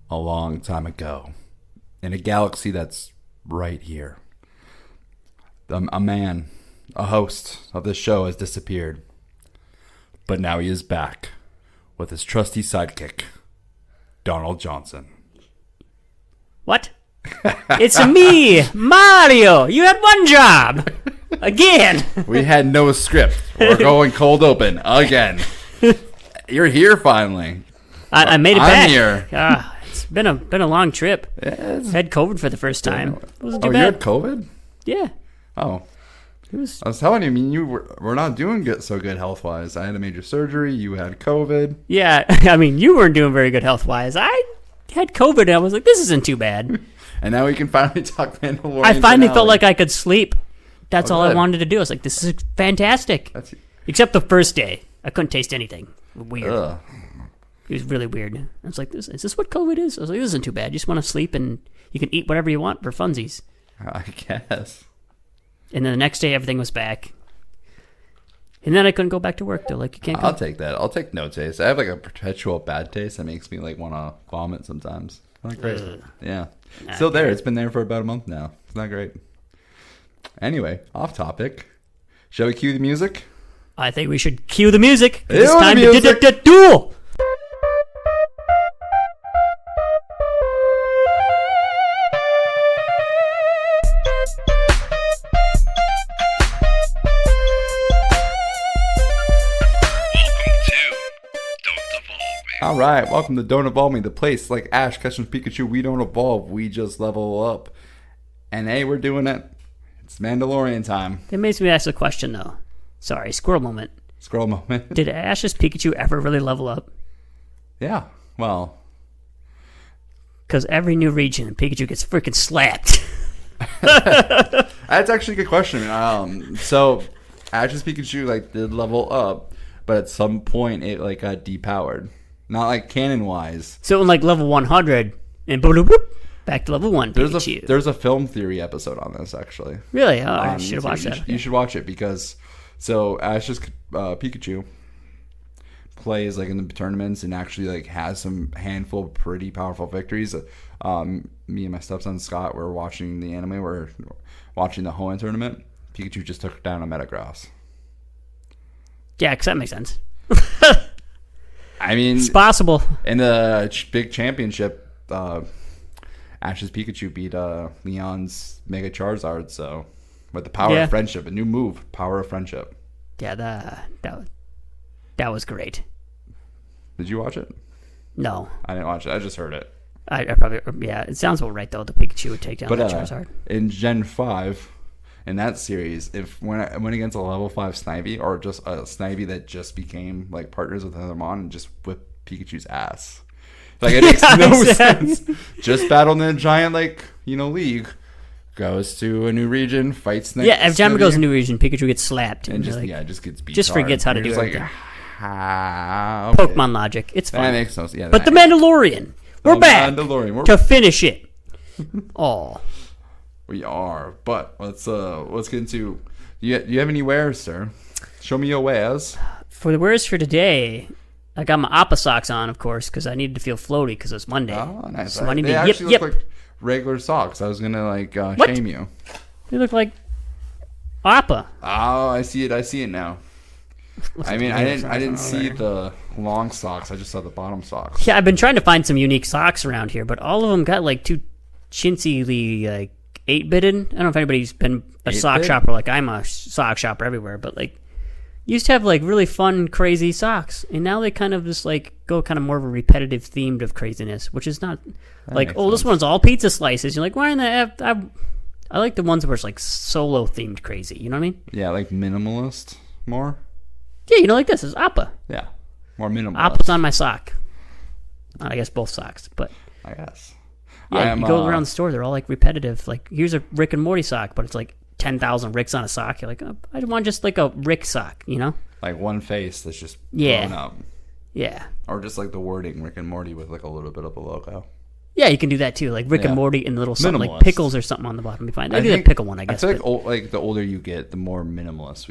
a long time ago, in a galaxy that's right here, a host of this show has disappeared. But now he is back with his trusty sidekick, Donald Johnson. What? It's me, Mario. You had one job. Again. We had no script. We're going cold open again. You're here finally. I made it back. I'm here. It's been a long trip. Yes. Had COVID for the first time. It wasn't too you bad. had COVID? Yeah. Oh. It was. I was telling you, we're not doing so good health-wise. I had a major surgery. You had COVID. Yeah. I mean, you weren't doing very good health-wise. I had COVID and I was like, this isn't too bad. And now we can finally talk Mandalorian. I finally felt like I could sleep. That's all good. I wanted to do. I was like, this is fantastic. Except the first day. I couldn't taste anything. Weird. Ugh. It was really weird. I was like, is this what COVID is? I was like, this isn't too bad. You just want to sleep and you can eat whatever you want for funsies. I guess. And then the next day, everything was back. And then I couldn't go back to work, though. Like, you can't go. I'll take that. I'll take no taste. I have like a perpetual bad taste that makes me like want to vomit sometimes. Not great. Yeah. Still there. It's been there for about a month now. It's not great. Anyway, off topic. Shall we cue the music? I think we should cue the music. Cue It's the time music. to duel. All right, welcome to Don't Evolve Me, the place like Ash catching Pikachu. We don't evolve, we just level up. And hey, we're doing it. It's Mandalorian time. It makes me ask a question, though. Sorry, squirrel moment. Scroll moment. Did Ash's Pikachu ever really level up? Yeah, well. Because every new region, Pikachu gets freaking slapped. That's actually a good question. So, Ash's Pikachu like did level up, but at some point it like got depowered. Not like canon-wise. So in like level 100, and boop, boop, boop, back to level 1 Pikachu. There's a film theory episode on this, actually. Really? Oh, I should have watched that. You should watch it because, so Ash's Pikachu plays like in the tournaments and actually like has some handful of pretty powerful victories. Me and my stepson Scott were watching the anime. We're watching the Hoenn tournament. Pikachu just took down a Metagross. Yeah, because that makes sense. I mean, it's possible. In the big championship, Ash's Pikachu beat Leon's Mega Charizard. So, with the power of friendship, a new move, power of friendship. Yeah, that was great. Did you watch it? No, I didn't watch it. I just heard it. I probably it sounds about right though. The Pikachu would take down that Charizard. In Gen 5, in that series, if when I went against a level 5 Snivy or just a Snivy that just became like partners with another Mon and just whipped Pikachu's ass, like it makes no sense. Just battled in a giant league, goes to a new region, fights. Yeah, every time it goes to a new region, Pikachu gets slapped and just like, just gets beat. Just forgets how to do it. Okay. Pokemon logic. It's fine. That makes no sense. Yeah, but the Mandalorian, we're back to finish it. Oh. We are, but let's get into. You have any wares, sir? Show me your wares. For the wares for today, I got my Appa socks on, of course, because I needed to feel floaty because it's Monday. Oh, nice. So I need they to actually look like regular socks. I was gonna shame you. They look like Appa. Oh, I see it now. I mean, I didn't see the long socks. I just saw the bottom socks. Yeah, I've been trying to find some unique socks around here, but all of them got like too chintzy, like 8-bitted. I don't know if anybody's been a sock shopper like I'm a sock shopper everywhere, but like used to have like really fun, crazy socks, and now they kind of just like go kind of more of a repetitive themed of craziness, which is not like, oh, this one's all pizza slices. You're like, why in the I like the ones where it's like solo themed crazy. You know what I mean? Yeah, like minimalist more. Yeah, like this is Appa. Yeah, more minimalist. Appa's on my sock. I guess both socks, but I guess. Yeah, you go around the store, they're all like repetitive. Like, here's a Rick and Morty sock, but it's like 10,000 Ricks on a sock. You're like, oh, I want just like a Rick sock, Like one face that's just blown up. Yeah. Or just like the wording Rick and Morty with like a little bit of a logo. Yeah, you can do that too. Like Rick and Morty and little something minimalist. Like pickles or something on the bottom. Be fine. I do the pickle one, I guess. I feel like the older you get, the more minimalist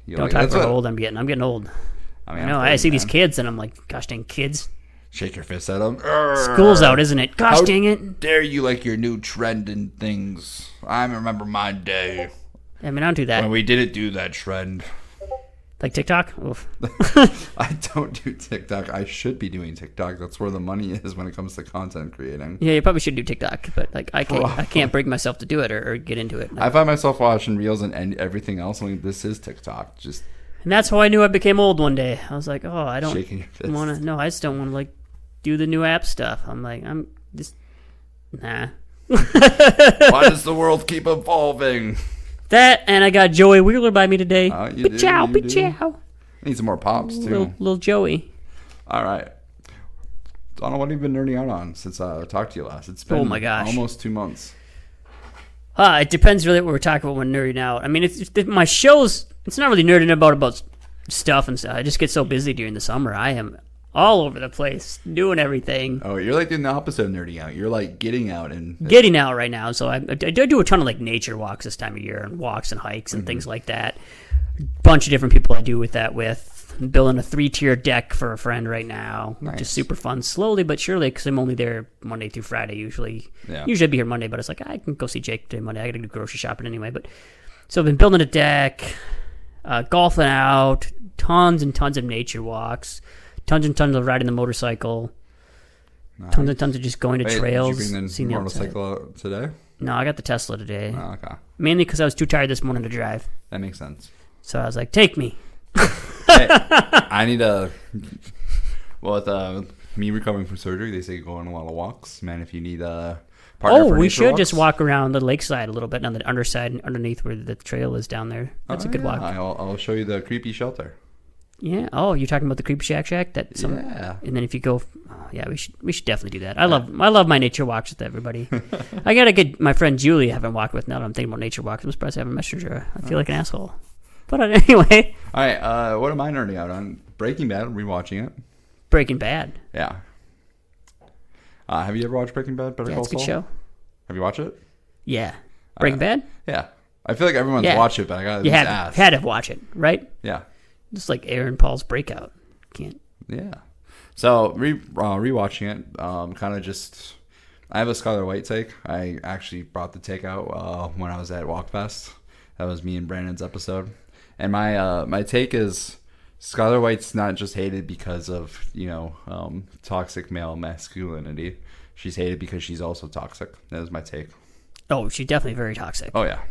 don't talk about how old I'm getting. I'm getting old. I mean, I see these kids and I'm like, gosh dang kids. Shake your fist at them. School's out, isn't it? Gosh, dang it. Dare you like your new trend in things? I remember my day. I mean, I don't do that. When we didn't do that trend. Like TikTok? Oof. I don't do TikTok. I should be doing TikTok. That's where the money is when it comes to content creating. Yeah, you probably should do TikTok, but like I can't bring myself to do it or get into it. I find myself watching reels and everything else. I'm like, this is TikTok. And that's how I knew I became old one day. I was like, oh, I don't want to. No, I just don't want to like do the new app stuff. I'm like, I'm just nah. Why does the world keep evolving? That, and I got Joey Wheeler by me today. You do. Ciao. Need some more pops, too. Little Joey. All right. Donald, what have you been nerding out on since I talked to you last? It's been oh my gosh. Almost 2 months. It depends really what we're talking about when nerding out. I mean, my shows, it's not really nerding about stuff and stuff. I just get so busy during the summer. I am all over the place, doing everything. Oh, you're like doing the opposite of nerding out. You're like getting out right now. So I do a ton of like nature walks this time of year, and walks and hikes and things like that. Bunch of different people I do with that with. I'm building a 3-tier deck for a friend right now, which is super fun. Slowly but surely, because I'm only there Monday through Friday usually. Yeah. Usually I'd be here Monday, but it's like I can go see Jake today Monday. I got to do grocery shopping anyway. But so I've been building a deck, golfing out, tons and tons of nature walks. Tons and tons of riding the motorcycle. Nice. Tons and tons of just going to trails. Did you bring the motorcycle out today? No, I got the Tesla today. Oh, okay. Mainly because I was too tired this morning to drive. That makes sense. So I was like, take me. Hey, I need a... Well, with me recovering from surgery, they say go on a lot of walks. Man, if you need a partner for we should walks, just walk around the lakeside a little bit on the underside and underneath where the trail is down there. That's a good walk. I'll show you the creepy shelter. Yeah. Oh, you're talking about the Creepy Shack? Yeah. And then if you go, we should definitely do that. I love my nature walks with everybody. I gotta get my friend Julie I haven't walked with now that I'm thinking about nature walks. I'm surprised I haven't messaged her. I feel like an asshole. But anyway. All right. What am I nerding out on? Breaking Bad. Rewatching it. Breaking Bad. Yeah. Have you ever watched Breaking Bad? Better Call Saul? It's a good show. Have you watched it? Yeah. Breaking Bad. Yeah. I feel like everyone's watched it, but I gotta ask. Had to watch it, right? Yeah. Just like Aaron Paul's Breakout. Can't. Yeah. So rewatching it, kind of just. I have a Skylar White take. I actually brought the take out when I was at Walkfest. That was me and Brandon's episode, and my take is Skylar White's not just hated because of toxic male masculinity. She's hated because she's also toxic. That is my take. Oh, she's definitely very toxic. Oh yeah.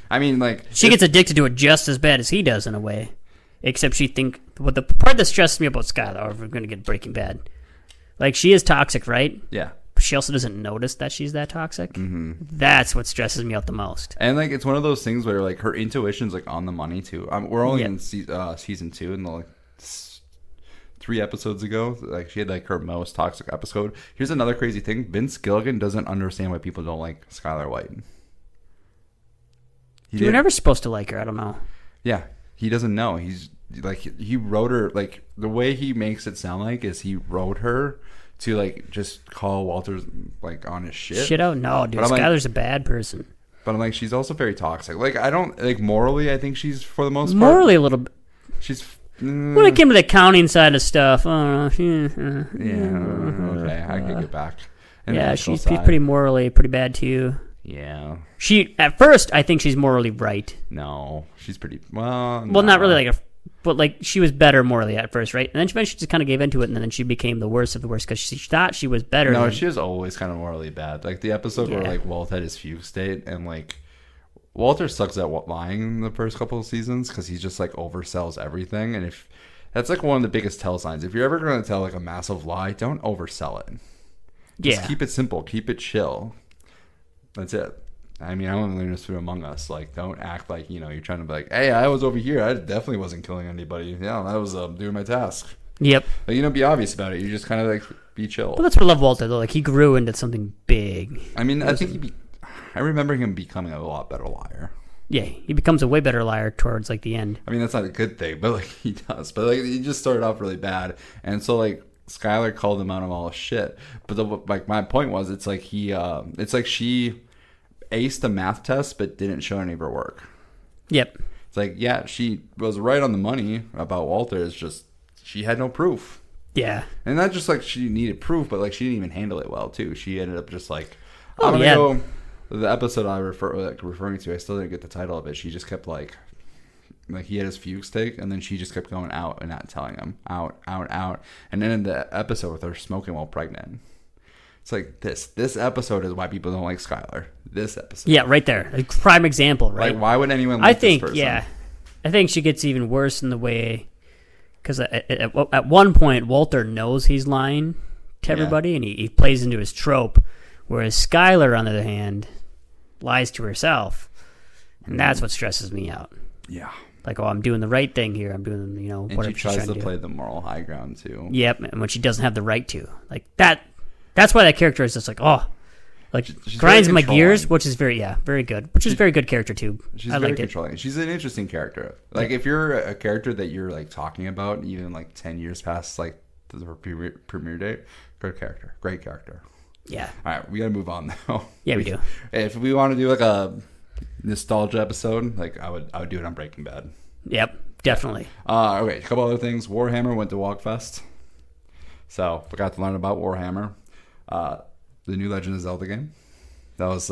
I mean, like she gets addicted to it just as bad as he does in a way. Except the part that stresses me about Skylar, if we're going to get Breaking Bad, like she is toxic, right? Yeah. But she also doesn't notice that she's that toxic. Mm-hmm. That's what stresses me out the most. And like it's one of those things where like her intuition's like on the money too. We're only in season 2, and like 3 episodes ago, like she had like her most toxic episode. Here's another crazy thing: Vince Gilligan doesn't understand why people don't like Skylar White. You were never supposed to like her. I don't know. Yeah. He doesn't know. He's like he wrote her like the way he makes it sound like is he wrote her to like just call Walter like on his shit. Out? No, dude. Skylar's a bad person. But I'm like she's also very toxic. Like I don't like morally. I think she's for the most part morally a little bit. She's when it came to the accounting side of stuff. I don't know. Yeah. Okay, I can get back. Yeah, she's pretty morally pretty bad too. Yeah. She at first I think she's morally right. No, she's pretty well. Well, not really but like she was better morally at first, right? And then she eventually just kind of gave into it, and then she became the worst of the worst because she thought she was better. No, she was always kind of morally bad. Like the episode where like Walt had his fugue state, and like Walter sucks at lying in the first couple of seasons because he just like oversells everything, and if that's like one of the biggest tell signs. If you're ever going to tell like a massive lie, don't oversell it. Just keep it simple, keep it chill. That's it. I mean, I only learned this through Among Us. Like, don't act like, you're trying to be like, hey, I was over here. I definitely wasn't killing anybody. Yeah, I was doing my task. Yep. Like, be obvious about it. You just kind of, like, be chill. Well, that's what I love Walter, though. Like, he grew into something big. I mean, I think I remember him becoming a lot better liar. Yeah, he becomes a way better liar towards, like, the end. I mean, that's not a good thing, but, like, he does. But, like, he just started off really bad. And so, like, Skylar called him out on all his shit. But, my point was, it's like it's like she aced the math test but didn't show any of her work. Yep. It's like, yeah, she was right on the money about Walter. It's just she had no proof. Yeah. And not just like she needed proof, but like she didn't even handle it well too. She ended up just like, the episode I referring to, I still didn't get the title of it. She just kept like he had his fugue stick, and then she just kept going out and not telling him out, and then in the episode with her smoking while pregnant. It's like this episode is why people don't like Skylar. This episode, yeah, right there, a prime example, right? Like, why would anyone like this person? I think she gets even worse in the way because at one point Walter knows he's lying to everybody, and he plays into his trope, whereas Skylar, on the other hand, lies to herself, and that's what stresses me out. Yeah. Like, I'm doing the right thing here. I'm doing, and whatever she tries to do. play the moral high ground too. Yep, and when she doesn't have the right to, like that. That's why that character is just like, she's grinds my gears, which is very good. Which is very good character too. I liked it. She's an interesting character. Like, if you're a character that you're like talking about, even like 10 years past like the premiere date, great character. Yeah. All right, we gotta move on now. Yeah, we do. If we want to do like a nostalgia episode, like I would do it on Breaking Bad. Yep, definitely. Okay, a couple other things. Warhammer went to Walkfest, so we got to learn about Warhammer. The new Legend of Zelda game. That was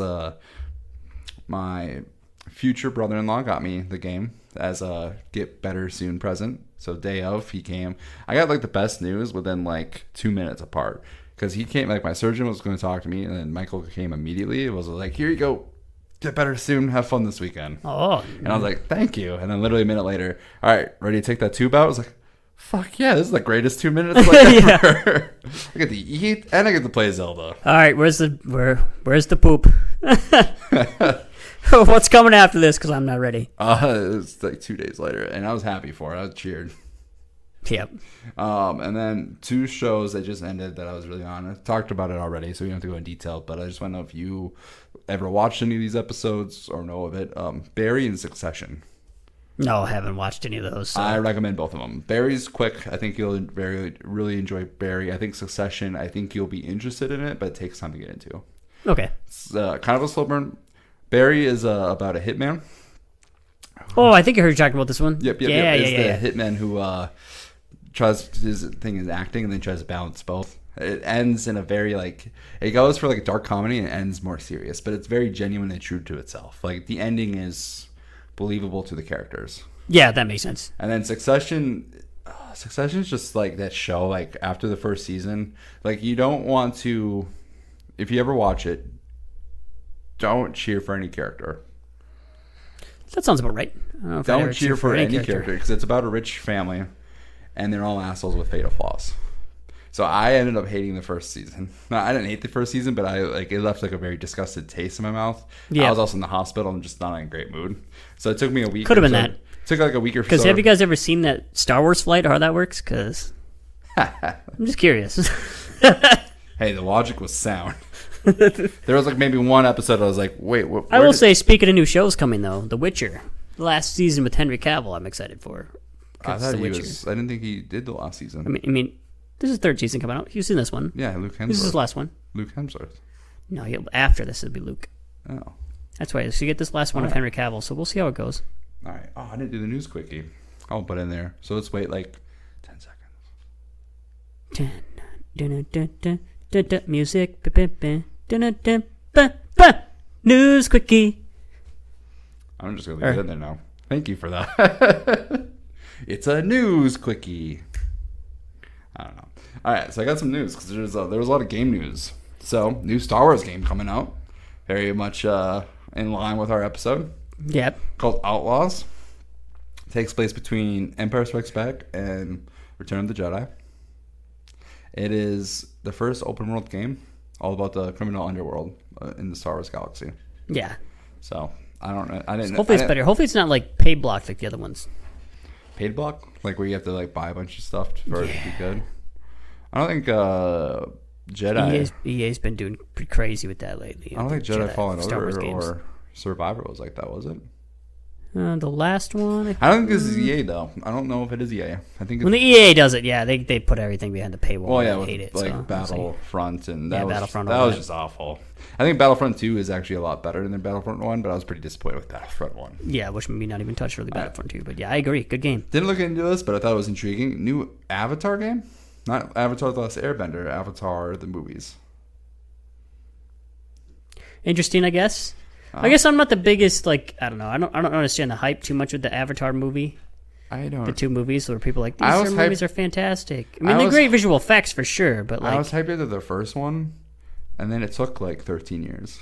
my future brother-in-law got me the game as a get better soon present. So day of, he came. I got like the best news within like 2 minutes apart, because he came, like my surgeon was going to talk to me, and then Michael came immediately. It was like, here you go. Get better soon. Have fun this weekend. Oh. And I was like, thank you. And then literally a minute later, all right, ready to take that tube out? I was like, fuck yeah, this is the greatest 2 minutes like ever. I get to eat and I get to play Zelda. All right, where's the poop? What's coming after this? Because I'm not ready. It was like 2 days later, and I was happy for it. I cheered. Yep. And then 2 shows that just ended that I was really on. I talked about it already, so we don't have to go in detail, but I just want to know if you ever watched any of these episodes or know of it. Barry and Succession. No, I haven't watched any of those. So. I recommend both of them. Barry's quick. I think you'll really enjoy Barry. I think Succession, I think you'll be interested in it, but it takes time to get into. Okay. It's kind of a slow burn. Barry is about a hitman. Oh, I think I heard you talking about this one. Yep. It's the hitman who tries, his thing is acting and then tries to balance both. It ends in a very it goes for like a dark comedy and it ends more serious, but it's very genuine and true to itself. Like, the ending is believable to the characters. Yeah, that makes sense. And then Succession is just like that show, like after the first season, like you don't want to, if you ever watch it, don't cheer for any character. That sounds about right. Don't cheer for any character, because it's about a rich family and they're all assholes with fatal flaws. So I ended up hating the first season. No, I didn't hate the first season, but it left like a very disgusted taste in my mouth. Yeah. I was also in the hospital and just not in a great mood. So it took me a week. Could have been that. It took like a week or so. Because have you guys ever seen that Star Wars flight or how that works? Because I'm just curious. Hey, the logic was sound. There was like maybe one episode I was like, wait, what? I will say, speaking of new shows coming though, The Witcher, the last season with Henry Cavill, I'm excited for. I thought he was. I didn't think he did the last season. I mean, this is the 3rd season coming out. You've seen this one. Yeah, Luke Hemsworth. This is his last one. Luke Hemsworth. No, after this, it'll be Luke. Oh. That's why. So you get this last one of Henry Cavill, so we'll see how it goes. All right. Oh, I didn't do the news quickie. I'll put in there. So let's wait like 10 seconds. Music. News quickie. I'm just going to leave it in there now. Thank you for that. It's a news quickie. I don't know. All right, so I got some news because there was a lot of game news. So, new Star Wars game coming out, very much in line with our episode. Yep. Called Outlaws. Takes place between Empire Strikes Back and Return of the Jedi. It is the first open world game, all about the criminal underworld in the Star Wars galaxy. Yeah. So I don't know. I didn't. Hopefully it's better. Hopefully it's not like paid blocked like the other ones. Paid block, like where you have to like buy a bunch of stuff for it to be good. I don't think Jedi. EA's been doing pretty crazy with that lately. I don't think Jedi Fallen Order or Survivor was like that, was it? The last one. I don't think this is EA though. I don't know if it is EA. I think when the EA does it, yeah, they put everything behind the paywall. Well, yeah, I hate it. Like so, Battlefront and that was just awful. I think Battlefront 2 is actually a lot better than Battlefront 1, but I was pretty disappointed with Battlefront 1. Yeah, which maybe not even touch really Battlefront 2, but yeah, I agree. Good game. Didn't look into this, but I thought it was intriguing. New Avatar game? Not Avatar: The Last Airbender. Avatar the movies. Interesting, I guess. I guess I'm not the biggest, like, I don't know. I don't understand the hype too much with the Avatar movie. I don't. The two movies where people are like, these movies are fantastic. I mean, they're was- great visual effects for sure, but like, I was hyped into the first one, and then it took like 13 years.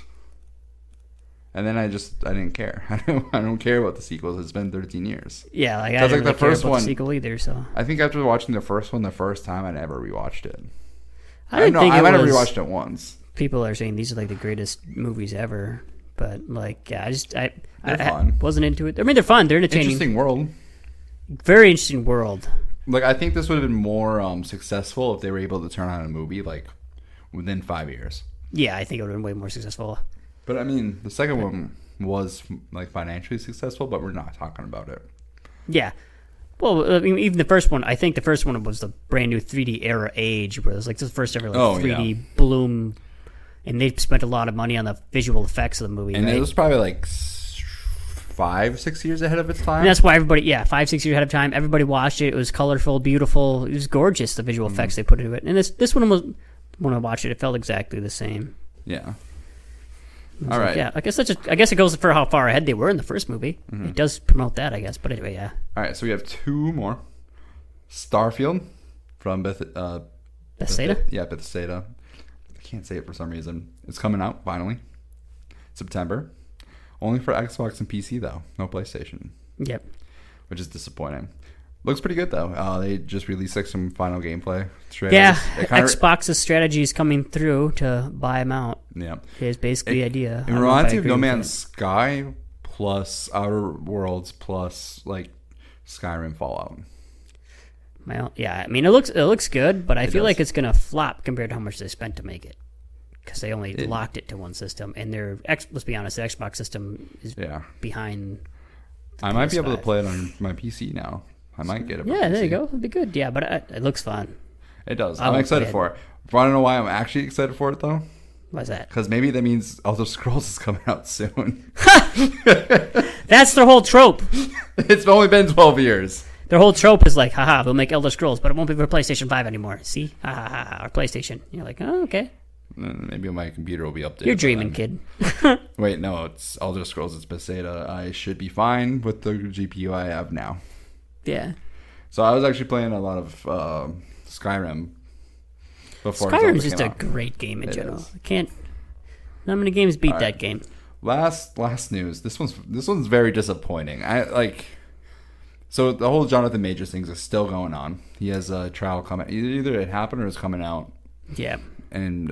And then I didn't care. I don't care about the sequels. It's been 13 years. yeah, like I 'Cause, didn't like, really the care first about one- the sequel either. So I think after watching the first one the first time, I never rewatched it. I didn't think I it might have was. rewatched it once. People are saying these are like the greatest movies ever, but like, yeah, They're fun. wasn't into it. I mean, they're fun. They're entertaining. Interesting world. Very interesting world. Like, I think this would have been more successful if they were able to turn on a movie like within 5 years. Yeah, I think it would have been way more successful. But I mean, the second one was like financially successful, but we're not talking about it. Yeah. Well, I mean, even the first one, I think the first one was the brand new 3D era age, where it was like the first ever 3D bloom, and they spent a lot of money on the visual effects of the movie. And right? it was probably like 5-6 years ahead of its time. And that's why everybody, 5-6 years ahead of time, everybody watched it. It was colorful, beautiful. It was gorgeous, the visual effects they put into it. And this one was, when I watched it, it felt exactly the same. Yeah. All All right. Yeah, I guess it goes for how far ahead they were in the first movie. It does promote that, I guess. But anyway, yeah. All right, so we have two more. Starfield from Bethesda? Bethesda. I can't say it for some reason. It's coming out, finally. September. Only for Xbox and PC, though. No PlayStation. Yep. Which is disappointing. Looks pretty good, though. They just released like some final gameplay trailers. Yeah, It kinda- Xbox's strategy is coming through to buy them out. Yeah. Is basically the idea. It reminds me of No Man's Sky plus Outer Worlds plus like Skyrim Fallout. Well, yeah, I mean it looks good, but I feel does. like it's gonna flop compared to how much they spent to make it, because they only locked it to one system, and let's be honest, the Xbox system is behind. I might be able to PS5. play it on my PC now. I might get it. For Yeah, there PC. you go. It'd be good. Yeah, but it looks fun. It does. I I'm won't excited play for it. Want to know why I'm actually excited for it though? Why's that? Because maybe that means Elder Scrolls is coming out soon. That's their whole trope. It's only been 12 years. Their whole trope is like, haha, we'll make Elder Scrolls, but it won't be for PlayStation 5 anymore. See? Ha ha ha, or PlayStation. You're like, oh, okay. Maybe my computer will be updated. You're by dreaming, then. kid. Wait, no, it's Elder Scrolls. It's Bethesda. I should be fine with the GPU I have now. Yeah. So I was actually playing a lot of Skyrim before. Skyrim's Zelda just came a out. great game in It general. is. Not many games beat All that right. game. Last news. This one's very disappointing. So the whole Jonathan Majors thing is still going on. He has a trial coming. Either it happened or it's coming out. Yeah. And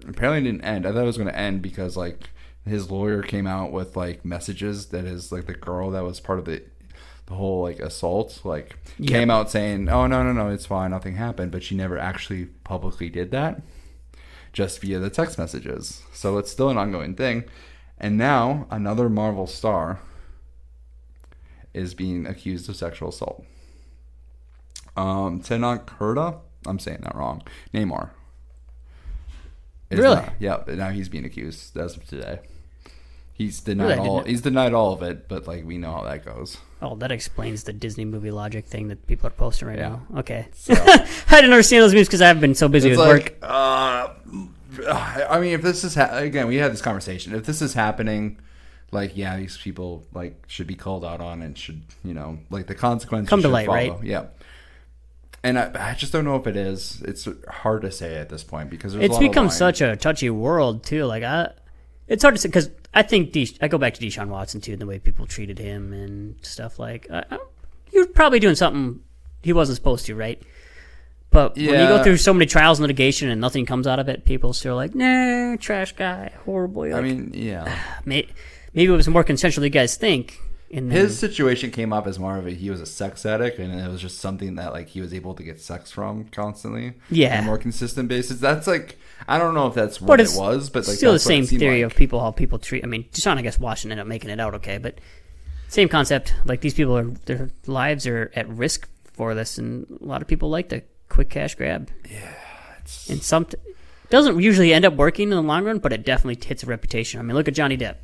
apparently it didn't end. I thought it was going to end because like his lawyer came out with like messages that is like the girl that was part of the whole like assault came out saying, oh no, it's fine, nothing happened, but she never actually publicly did that, just via the text messages. So it's still an ongoing thing. And now another Marvel star is being accused of sexual assault. Tenoch Huerta, I'm saying that wrong. Neymar. Really? Yeah, now he's being accused as of today. He's denied Really? I all. didn't- He's denied all of it, but like we know how that goes. Oh, that explains the Disney movie logic thing that people are posting right Yeah. now. Okay. So, I didn't understand those memes because I've been so busy it's with like, work. I mean, if this is again, we had this conversation. If this is happening, like, yeah, these people like should be called out on and should, like the consequences Come to should light, follow. right? Yeah. And I just don't know if it is. It's hard to say at this point because there's It's a lot of become lying. such a touchy world too. Like it's hard to say because I think I go back to Deshaun Watson too, and the way people treated him and stuff. Like you're probably doing something he wasn't supposed to, right? But when you go Yeah. through so many trials and litigation and nothing comes out of it, people still are like, nah, trash guy, horrible. Like, I mean, yeah. maybe it was more consensual than you guys think. And then, His situation came up as more of he was a sex addict, and it was just something that like he was able to get sex from constantly, Yeah. on a more consistent basis. That's like I don't know if that's what it it's was, but like still the that's what it same seemed theory like. of how people treat. I mean, Deshaun, I guess, Washington ended up making it out okay, but same concept. Like these people their lives are at risk for this, and a lot of people like the quick cash grab. Yeah, And doesn't usually end up working in the long run, but it definitely hits a reputation. I mean, look at Johnny Depp.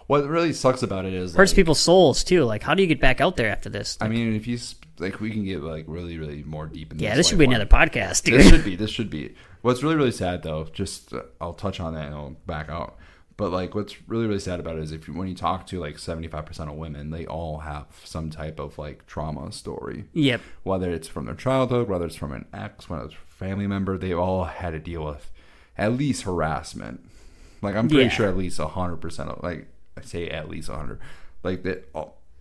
What really sucks about it is Hurts like, people's souls too. Like, how do you get back out there after this? I mean, if you like we can get like really, really more deep in this. Yeah, this should be another podcast, dude. This should be. What's really, really sad though, just I'll touch on that and I'll back out. But like, what's really, really sad about it is when you talk to like 75% of women, they all have some type of like trauma story. Yep. Whether it's from their childhood, whether it's from an ex, whether it's a family member, they all had to deal with at least harassment. Like I'm pretty sure at least 100% of, like I say at least 100, like the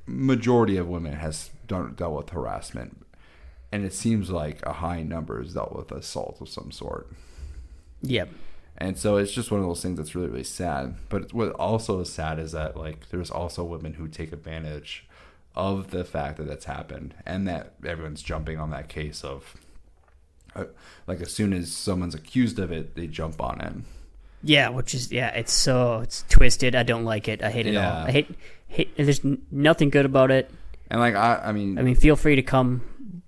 majority of women has dealt with harassment, and it seems like a high number has dealt with assault of some sort. Yep. And so it's just one of those things that's really, really sad. But what also is sad is that like there's also women who take advantage of the fact that that's happened, and that everyone's jumping on that case of like as soon as someone's accused of it, they jump on it. Yeah, which is it's twisted. I don't like it. I hate it all. I hate. There's nothing good about it. And like I mean, feel free to come.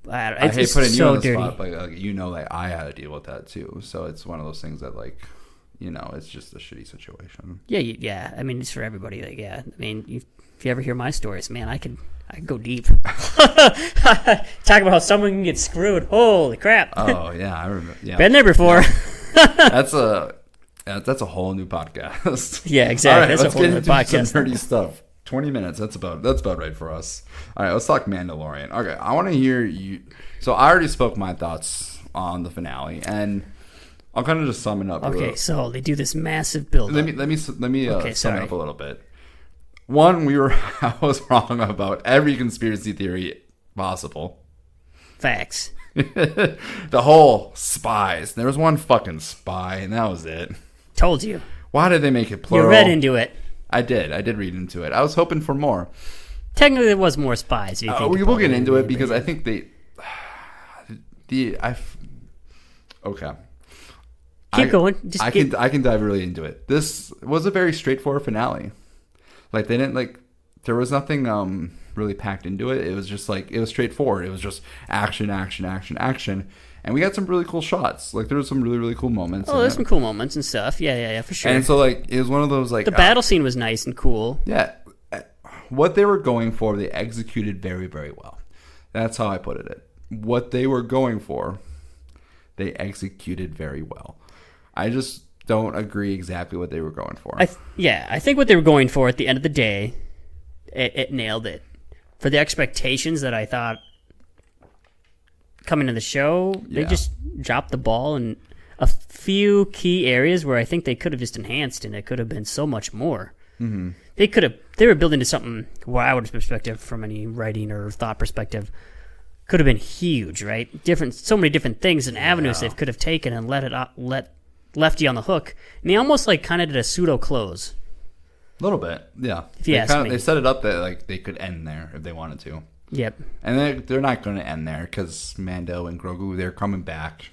I hate putting you on the spot, but like like I had to deal with that too. So it's one of those things that like. It's just a shitty situation. Yeah. I mean, it's for everybody. Like, yeah. I mean, if you ever hear my stories, man, I can go deep. Talk about how someone can get screwed. Holy crap! Oh yeah, I remember. Yeah, been there before. That's a whole new podcast. Yeah, exactly. All right, that's let's a whole get new into podcast. some nerdy stuff. 20 minutes. That's about right for us. All right, let's talk Mandalorian. Okay, I want to hear you. So I already spoke my thoughts on the finale, and I'll kind of just sum it up. Okay, so they do this massive build. Let me sum it up a little bit. One, I was wrong about every conspiracy theory possible. Facts. The whole spies. There was one fucking spy, and that was it. Told you. Why did they make it plural? You read into it. I did read into it. I was hoping for more. Technically, there was more spies. We will get into it because I think okay. Keep going. I can dive really into it. This was a very straightforward finale. Like they didn't there was nothing really packed into it. It was just like it was straightforward. It was just action, and we got some really cool shots. Like there was some really, really cool moments. Oh, there's some cool moments and stuff. Yeah, for sure. And so like it was one of those like the battle scene was nice and cool. Yeah, what they were going for, they executed very, very well. That's how I put it. What they were going for, they executed very well. I just don't agree exactly what they were going for. I think what they were going for at the end of the day, it nailed it. For the expectations that I thought coming to the show, they just dropped the ball in a few key areas where I think they could have just enhanced, and it could have been so much more. Mm-hmm. They were building to something, where I would perspective from any writing or thought perspective, could have been huge, right? So many different things and avenues they could have taken and left you on the hook, and they almost kind of did a pseudo close. A little bit, yeah. If you ask me. They set it up that they could end there if they wanted to. Yep. And they're not going to end there because Mando and Grogu, they're coming back.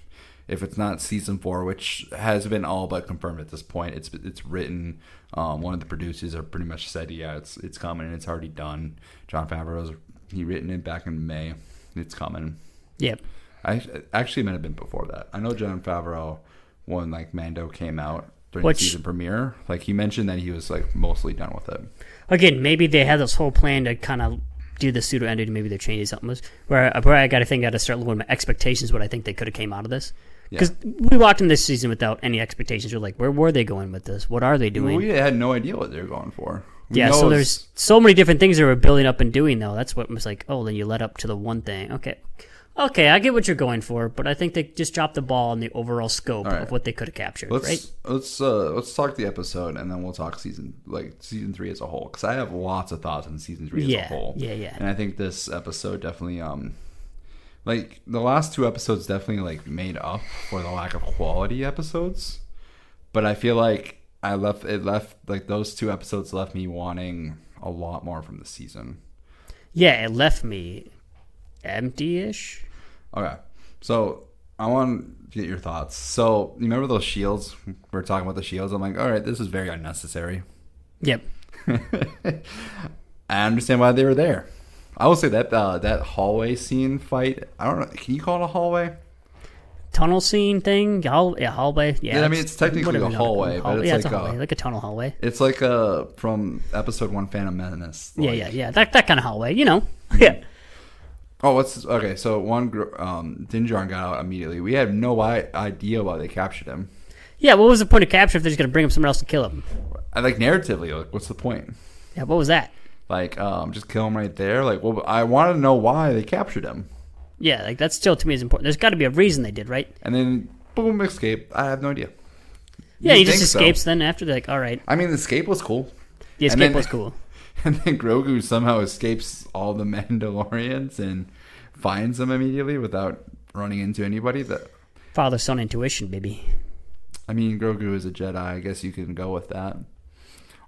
If it's not season 4, which has been all but confirmed at this point, it's written. One of the producers have pretty much said, it's coming and it's already done. Jon Favreau's written it back in May. It's coming. Yep. Actually, it might have been before that. I know Jon Favreau, when Mando came out during the season premiere, he mentioned that he was mostly done with it. Again, maybe they had this whole plan to kind of do the pseudo ending. Maybe they're changing something. Where I got to start looking at my expectations. What I think they could have came out of this. Because we walked in this season without any expectations. We're like, where were they going with this? What are they doing? We had no idea what they were going for. So there's so many different things they were building up and doing, though. That's what was then you led up to the one thing. Okay, I get what you're going for, but I think they just dropped the ball in the overall scope of what they could have captured. Let's talk the episode, and then we'll talk season 3 as a whole, because I have lots of thoughts on season 3 as a whole. Yeah. And I think this episode definitely, the last 2 episodes definitely made up for the lack of quality episodes, but I feel like those 2 episodes left me wanting a lot more from the season. Yeah, it left me empty-ish. Okay, so I want to get your thoughts. So you remember those shields? We're talking about the shields. I'm like, all right, this is very unnecessary. Yep. I understand why they were there. I will say that that hallway scene fight. I don't know. Can you call it a hallway? Tunnel scene thing? Hallway. Yeah. I mean, it's technically a hallway, but it's a hallway, like a tunnel hallway. It's from episode 1, Phantom Menace. Yeah. That kind of hallway. Yeah. Oh, okay? So Din Djarin got out immediately. We had no idea why they captured him. Yeah, what was the point of capture if they're just going to bring him somewhere else to kill him? Like narratively, like what's the point? Yeah, what was that? Like, just kill him right there. Like, well, I want to know why they captured him. Yeah, like that still to me is important. There's got to be a reason they did, right? And then boom, escape. I have no idea. Yeah, he just escapes. Then after they're like, all right. I mean, the escape was cool. The escape was cool. And then Grogu somehow escapes all the Mandalorians and finds them immediately without running into anybody. Father-son intuition, baby. I mean, Grogu is a Jedi. I guess you can go with that.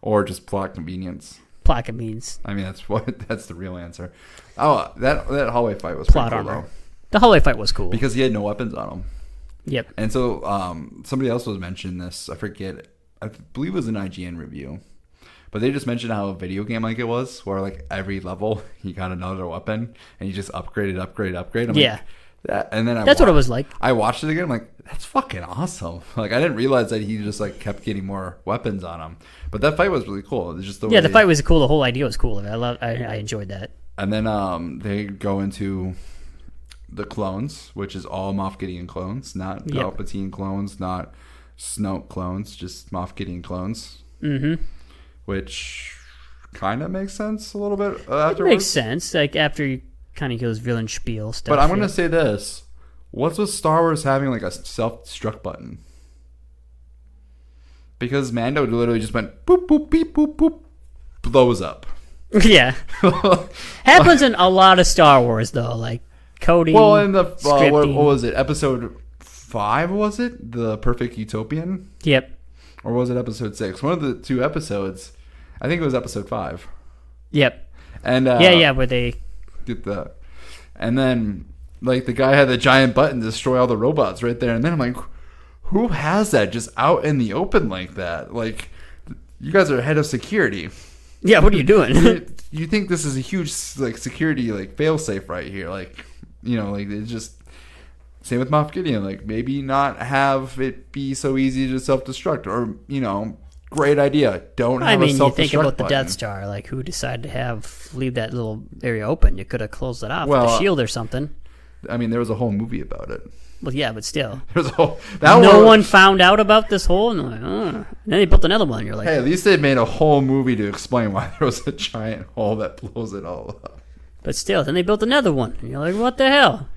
Or just plot convenience. Plot convenience. I mean, that's the real answer. Oh, that hallway fight was plot pretty cool, armor. though. The hallway fight was cool. Because he had no weapons on him. Yep. And so somebody else was mentioning this. I forget. I believe it was an IGN review. But they just mentioned how a video game like it was, where like every level he got another weapon and he just upgrade. I'm yeah. Like, and then that's what it was like. I watched it again. I'm like, that's fucking awesome. Like I didn't realize that he just like kept getting more weapons on him. But that fight was really cool. It's just the fight was cool. The whole idea was cool. I enjoyed that. And then they go into the clones, which is all Moff Gideon clones, not Palpatine clones, not Snoke clones, just Moff Gideon clones. Mm-hmm. Which kind of makes sense a little bit afterwards. It makes sense, like after you kind of goes villain spiel stuff. But I'm going to say this. What's with Star Wars having like a self-destruct button? Because Mando literally just went boop, boop, beep, boop, boop, blows up. Yeah. Happens in a lot of Star Wars, though. Like coding, well, in the, what scripting. was it? Episode 5, was it? The Perfect Utopian? Yep. Or was it episode 6? One of the two episodes. I think it was episode 5. Yep. And where they get the, and then like the guy had the giant button to destroy all the robots right there, and then I'm like, who has that just out in the open like that? Like, you guys are head of security. Yeah, what are you doing? You think this is a huge like security like failsafe right here? Like, you know, like it's just same with Moff Gideon. Like maybe not have it be so easy to self-destruct, or you know. Great idea. Don't have a self-destruct you think about button. the Death Star. Like, who decided to leave that little area open? You could have closed it off with a shield or something. I mean, there was a whole movie about it. Well, yeah, but still. There was a whole. No one found out about this hole, and like, and then they built another one. You're like, hey, at least they made a whole movie to explain why there was a giant hole that blows it all up. But still, then they built another one. And you're like, what the hell?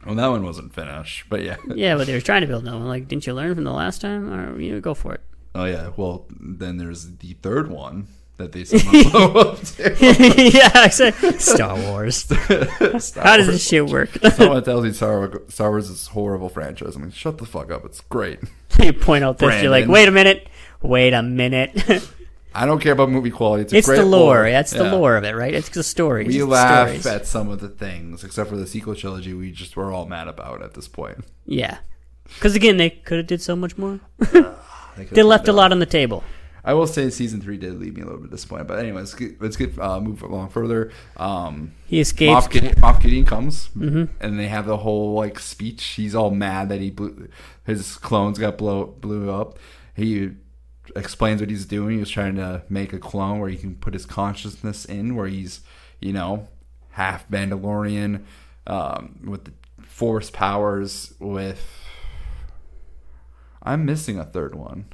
Well, that one wasn't finished, but yeah. Yeah, but they were trying to build another one. Like, didn't you learn from the last time? Or go for it. Oh, yeah. Well, then there's the third one that they somehow blow up to. Yeah, exactly. Star Wars. How does this shit work? Someone tells you Star Wars is a horrible franchise. I'm like, shut the fuck up. It's great. You point out this. Brandon. You're like, wait a minute. I don't care about movie quality. It's great the lore. That's the lore of it, right? It's the story. We laugh at some of the things, except for the sequel trilogy we're all mad about at this point. Yeah. Because, again, they could have did so much more. They left a lot on the table. I will say season 3 did leave me a little bit disappointed. But anyways, let's get move along further. He escapes. Moff Gideon comes, mm-hmm. and they have the whole like speech. He's all mad that his clones got blew up. He explains what he's doing. He's trying to make a clone where he can put his consciousness in, where he's, you know, half Mandalorian, with the Force powers. I'm missing a third one.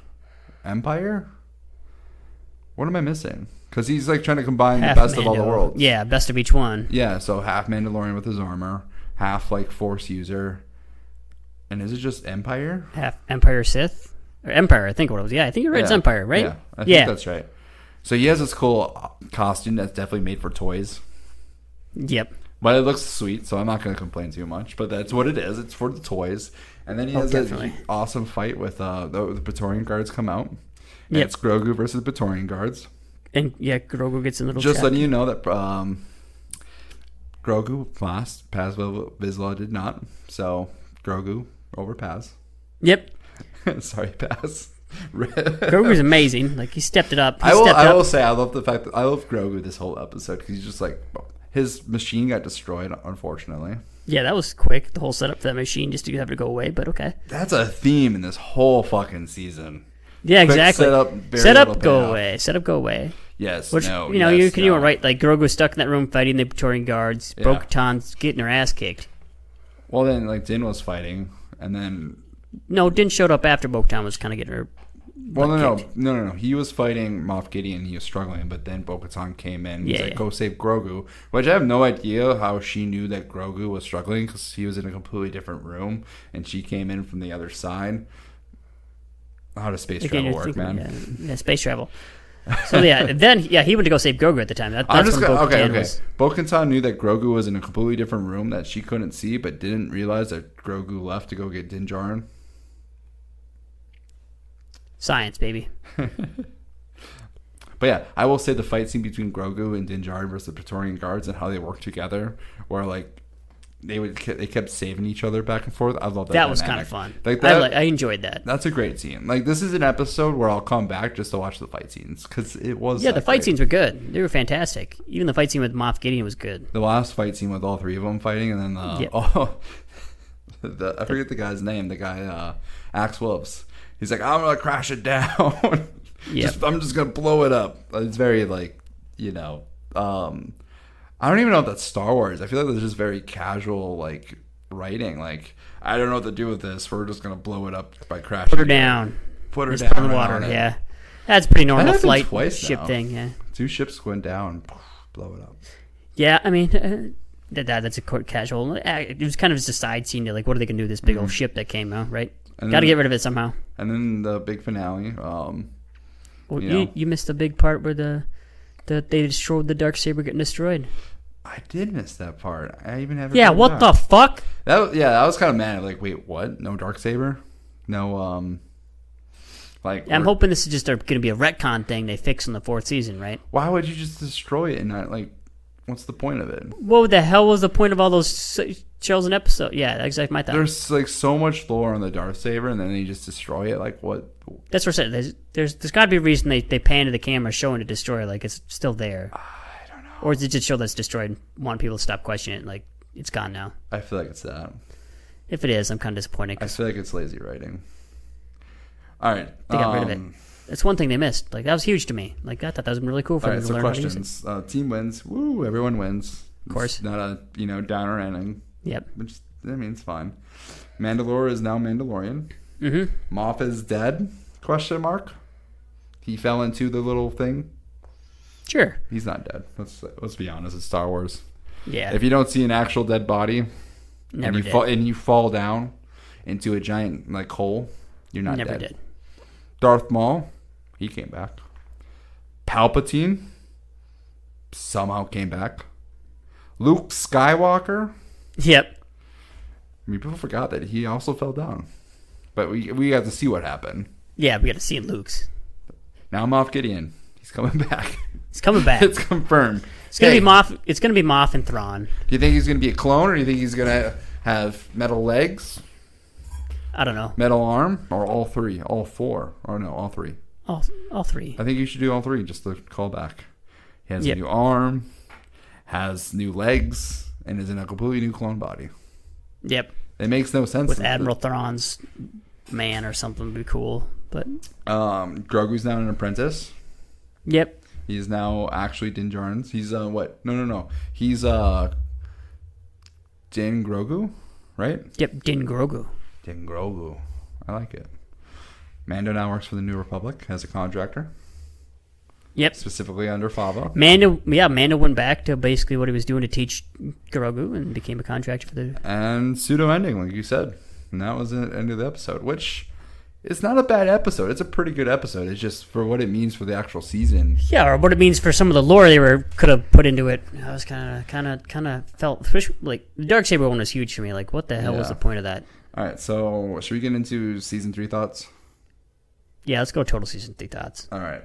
Empire? What am I missing? Because he's like trying to combine the best of all the worlds. Yeah, best of each one. Yeah, so half Mandalorian with his armor, half like Force user. And is it just Empire? Half Empire Sith? Or Empire, I think what it was. Yeah, I think you're right. Yeah. It's Empire, right? Yeah, I think that's right. So he has this cool costume that's definitely made for toys. Yep. But it looks sweet, so I'm not going to complain too much. But that's what it is. It's for the toys. And then he has an awesome fight with the Praetorian Guards come out. And it's Grogu versus the Praetorian Guards. And, yeah, Grogu gets a little Just letting you know that Grogu lost. Paz Vizsla did not. So, Grogu over Paz. Yep. Sorry, Paz. Grogu's amazing. Like, he stepped it up. I will say, I love the fact that I love Grogu this whole episode because he's just like, his machine got destroyed, unfortunately. Yeah, that was quick. The whole setup for that machine just to have it go away, but okay. That's a theme in this whole fucking season. Yeah, Quick exactly. Set up, go away. Set up, go away. Yes, Which, no, you know, yes, you were no. right. Like, Grogu was stuck in that room fighting the Praetorian guards. Yeah. Bo-Katan's getting her ass kicked. Well, then, like, Din was fighting, and then... No, Din showed up after Bo-Katan was kind of getting her Well, kicked. no. He was fighting Moff Gideon. He was struggling, but then Bo-Katan came in. He's like, go save Grogu. Which I have no idea how she knew that Grogu was struggling because he was in a completely different room, and she came in from the other side. How does space travel work, man? Yeah, space travel. So, then he went to go save Grogu at the time. That's I'm just when gonna, Bo-Katan was... Bo-Katan knew that Grogu was in a completely different room that she couldn't see, but didn't realize that Grogu left to go get Din Djarin. Science, baby. But yeah, I will say the fight scene between Grogu and Din Djarin versus the Praetorian Guards and how they work together, where like they kept saving each other back and forth. I love that. That was kind of fun. Like that, I enjoyed that. That's a great scene. Like this is an episode where I'll come back just to watch the fight scenes because it was. Yeah, the fight scenes were good. They were fantastic. Even the fight scene with Moff Gideon was good. The last fight scene with all three of them fighting, and then I forget the guy's name. The guy Axe Wolves. He's like, I'm gonna crash it down. Yeah, I'm just gonna blow it up. It's very like, you know, I don't even know if that's Star Wars. I feel like it's just very casual like writing. Like I don't know what to do with this. We're just gonna blow it up by crashing. put her down. Put her just down in the water. Yeah, that's pretty normal flight ship thing. Yeah, 2 ships went down, blow it up. Yeah, I mean. That's a casual. It was kind of just a side scene to like, what are they gonna do with this big old ship that came out, right? Got to get rid of it somehow. And then the big finale. You missed the big part where they destroyed the Darksaber getting destroyed. I did miss that part. I even have. Yeah, what the fuck? I was kind of mad. Like, wait, what? No Darksaber? No. I'm hoping this is just going to be a retcon thing they fix in the 4th season, right? Why would you just destroy it and not like? What's the point of it? What the hell was the point of all those shows and episodes? Yeah, that's exactly my thought. There's like so much lore on the Darksaber, and then they just destroy it. Like what? That's what I said. There's got to be a reason they pan to the camera showing it destroy, like it's still there. I don't know. Or is it just show that's destroyed? Want people to stop questioning it, like it's gone now. I feel like it's that. If it is, I'm kind of disappointed. I feel like it's lazy writing. All right, they got rid of it. That's one thing they missed. Like that was huge to me. Like I thought that was really cool for them to learn how to use it. Team wins. Woo! Everyone wins. Of course. It's not a downer ending. Yep. Which it's fine. Mandalore is now Mandalorian. Mm-hmm. Moff is dead? ? He fell into the little thing. Sure. He's not dead. Let's be honest. It's Star Wars. Yeah. If you don't see an actual dead body, Never did. and you fall down into a giant like hole, you're not Never dead. did. Darth Maul, he came back. Palpatine somehow came back. Luke Skywalker. Yep. I mean, people forgot that he also fell down, but we got to see what happened. Yeah, we got to see Luke's. Now Moff Gideon, he's coming back. He's coming back. It's confirmed. It's gonna be Moff. It's gonna be Moff and Thrawn. Do you think he's gonna be a clone, or do you think he's gonna have metal legs? I don't know. Metal arm, or all 3, all 4, or no, all 3. All 3. I think you should do all 3 just to call back. He has a new arm, has new legs, and is in a completely new clone body. Yep. It makes no sense. With Admiral Thrawn's man or something would be cool, but Grogu's now an apprentice. Yep. He's now actually Din Djarin's. He's what? No. He's Din Grogu, right? Yep, Din Grogu. Din Grogu. I like it. Mando now works for the New Republic as a contractor. Yep. Specifically under Fava. Mando went back to basically what he was doing to teach Grogu and became a contractor for the... And pseudo-ending, like you said. And that was the end of the episode, which is not a bad episode. It's a pretty good episode. It's just for what it means for the actual season. Yeah, or what it means for some of the lore they could have put into it. I was kind of felt... Like, the Darksaber one was huge for me. Like, what the hell was the point of that? All right, so should we get into season 3 thoughts? Yeah, let's go total season 3 thoughts. All right.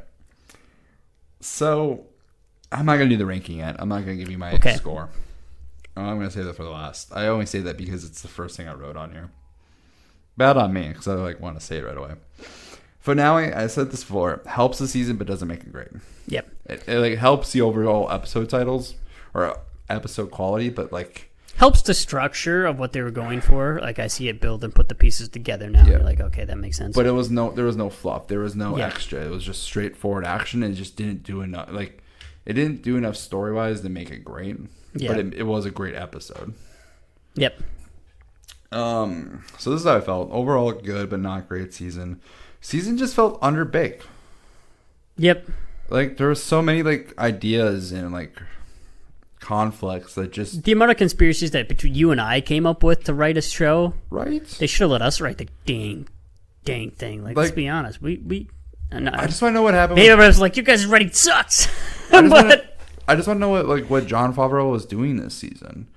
So, I'm not going to do the ranking yet. I'm not going to give you my score. I'm going to say that for the last. I only say that because it's the first thing I wrote on here. Bad on me, because I want to say it right away. Finale, I said this before, helps the season but doesn't make it great. Yep. It helps the overall episode titles or episode quality, but helps the structure of what they were going for. Like I see it build and put the pieces together now. Yeah. You're like, okay, that makes sense. But there was no fluff. There was no extra. It was just straightforward action. And it just didn't do enough. Like, it didn't do enough story wise to make it great. Yeah. But it was a great episode. Yep. So this is how I felt. Overall, good but not great season. Season just felt underbaked. Yep. Like, there were so many, like, ideas and, like, conflicts that just... The amount of conspiracies that between you and I came up with to write a show. Right? They should have let us write the dang thing. Like, let's be honest. I just want to know what happened. Maybe I was like, you guys' writing sucks. I just want to know what Jon Favreau was doing this season.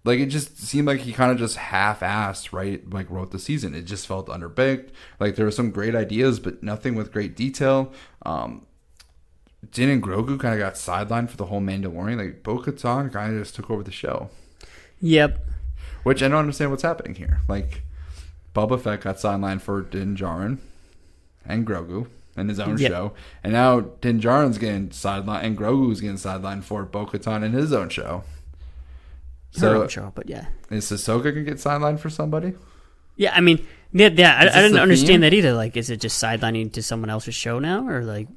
Like, it just seemed like he kind of just half-assed, wrote the season. It just felt underbaked. Like, there were some great ideas, but nothing with great detail. Din and Grogu kind of got sidelined for the whole Mandalorian. Like, Bo-Katan kind of just took over the show. Yep. Which I don't understand what's happening here. Like, Boba Fett got sidelined for Din Djarin and Grogu in his own show. And now Din Djarin's getting sidelined and Grogu's getting sidelined for Bo-Katan in his own show. Her own show, but yeah. Is Ahsoka going to get sidelined for somebody? Yeah, I mean, I didn't understand that either. Like, is it just sidelining to someone else's show now? Or like...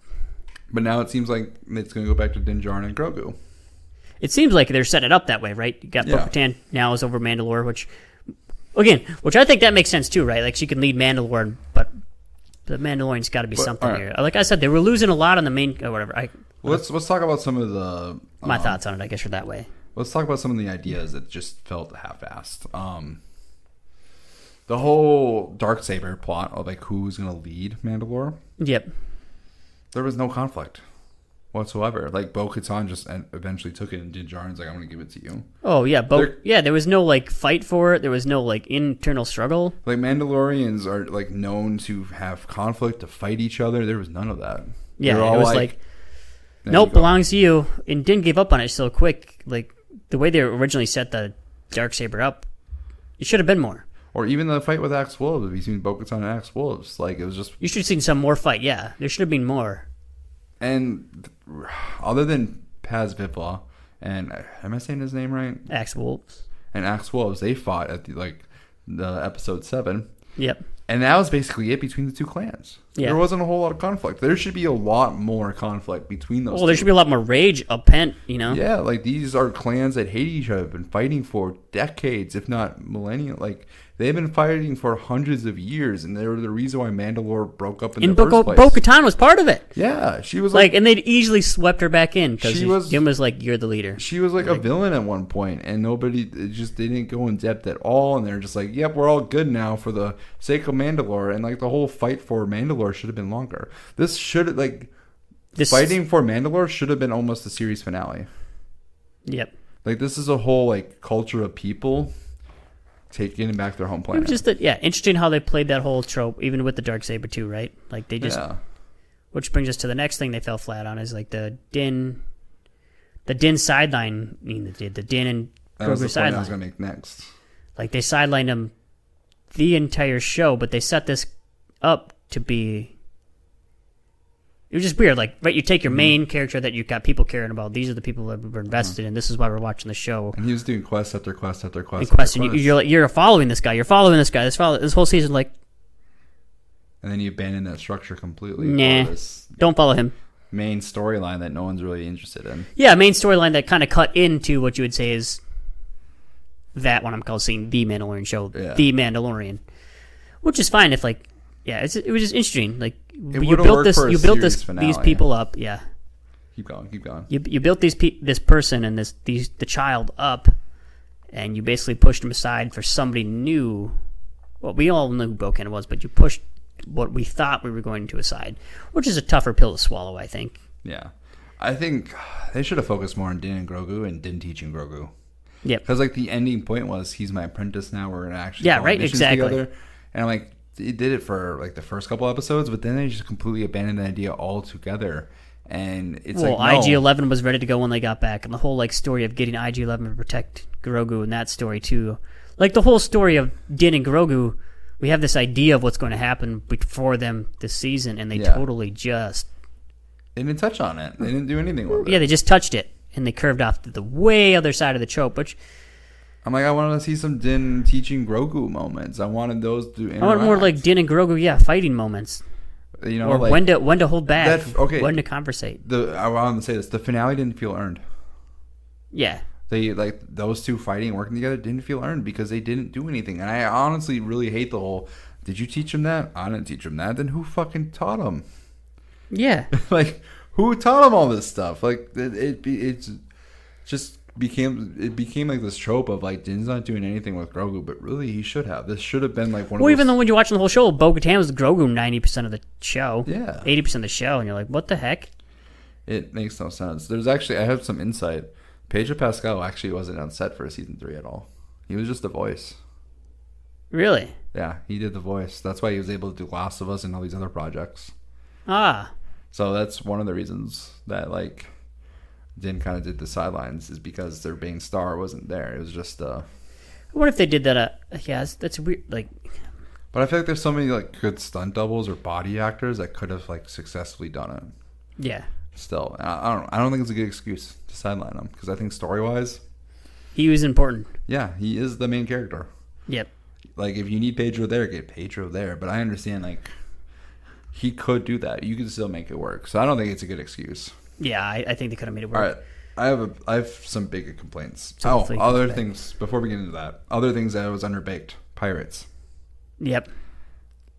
But now it seems like it's going to go back to Din Djarin and Grogu. It seems like they're setting it up that way, right? You got Bo-Katan now is over Mandalore, which I think that makes sense too, right? Like, she can lead Mandalore, but the Mandalorian's got to be something here. Like I said, they were losing a lot on the main, or whatever. Let's talk about some of the... my thoughts on it, I guess, are that way. Let's talk about some of the ideas that just felt half-assed. The whole Darksaber plot of, like, who's going to lead Mandalore. Yep. There was no conflict whatsoever. Like, Bo-Katan just eventually took it, and Din Djarin's like, I'm going to give it to you. Oh, yeah. There was no, like, fight for it. There was no, like, internal struggle. Like, Mandalorians are, like, known to have conflict, to fight each other. There was none of that. Yeah, it was like nope, belongs to you. And Din gave up on it so quick. Like, the way they originally set the Darksaber up, it should have been more. Or even the fight with Axe Wolves between Bo-Katan and Axe Wolves. Like, it was just... You should have seen some more fight, yeah. There should have been more. And other than Paz Vizsla and... Am I saying his name right? Axe Wolves. And Axe Wolves, they fought at the episode 7. Yep. And that was basically it between the two clans. Yeah. There wasn't a whole lot of conflict. There should be a lot more conflict between those two. There should be a lot more rage up pent, you know? Yeah, like, these are clans that hate each other, have been fighting for decades, if not millennia. Like, they've been fighting for hundreds of years, and they're the reason why Mandalore broke up in the first place. Bo-Katan was part of it. Yeah, she was like, and they'd easily swept her back in because Jim was like, "You're the leader." She was like a villain at one point, and they didn't go in depth at all, and they're just like, "Yep, we're all good now for the sake of Mandalore," and like the whole fight for Mandalore should have been longer. Fighting for Mandalore should have been almost the series finale. Yep. Like, this is a whole, like, culture of people taking back their home planet. It was just interesting how they played that whole trope, even with the Darksaber too, right? Like, they just... Yeah. Which brings us to the next thing they fell flat on, is, like, the Din sideline, the Din and Grogu sideline. I was going to make next. Like, they sidelined him the entire show, but they set this up to be... It was just weird. Like, right, you take your main character that you've got people caring about. These are the people that we're invested in. This is why we're watching the show. And he was doing quest after quest after quest. And quest. And you're following this guy. You're following this guy. This whole season, like... And then you abandon that structure completely. Nah, don't follow him. Main storyline that no one's really interested in. Yeah, main storyline that kind of cut into what you would say is that one I'm calling the Mandalorian show. Yeah. The Mandalorian. Which is fine if, like... Yeah, it was just interesting. Like, you built these people up. Yeah. Keep going. You built this person and the child up, and you basically pushed him aside for somebody new. Well, we all knew who Bo-Katan was, but you pushed what we thought we were going to aside, which is a tougher pill to swallow, I think. Yeah. I think they should have focused more on Din and Grogu and Din teaching Grogu. Yeah. Because, like, the ending point was, he's my apprentice now, we're going to actually go on missions together. And I'm like, they did it for, like, the first couple episodes, but then they just completely abandoned the idea altogether. And it's IG-11 was ready to go when they got back, and the whole, like, story of getting IG-11 to protect Grogu and that story, too. Like, the whole story of Din and Grogu, we have this idea of what's going to happen before them this season, and they totally just... They didn't touch on it. They didn't do anything with it. Yeah, they just touched it, and they curved off to the way other side of the trope, which... I'm like, I wanted to see some Din teaching Grogu moments. I wanted those to interact. I want more like Din and Grogu, fighting moments. You know, or like, when to hold back, when to conversate. I wanted to say this. The finale didn't feel earned. Yeah. They like those two fighting and working together didn't feel earned because they didn't do anything. And I honestly really hate the whole, did you teach him that? I didn't teach him that. Then who fucking taught him? Yeah. Like, who taught him all this stuff? Like, it became like this trope of like Din's not doing anything with Grogu, but really he should have. This should have been like one of those... even though when you're watching the whole show, Bo-Katan was Grogu 90% of the show. Yeah. 80% of the show, and you're like, what the heck? It makes no sense. There's actually, I have some insight. Pedro Pascal actually wasn't on set for season 3 at all. He was just a voice. Really? Yeah, he did the voice. That's why he was able to do Last of Us and all these other projects. Ah. So that's one of the reasons that like Din kind of did the sidelines, is because their main star wasn't there. It was just What if they did that? That's weird. Like, but I feel like there's so many like good stunt doubles or body actors that could have like successfully done it. Yeah. Still, I don't think it's a good excuse to sideline him, because I think story wise, he was important. Yeah, he is the main character. Yep. Like, if you need Pedro there, get Pedro there. But I understand, like, he could do that. You can still make it work. So I don't think it's a good excuse. Yeah, I think they could have made it work. All right, I have some big complaints. Other things before we get into that. Other things that was underbaked. Pirates. Yep.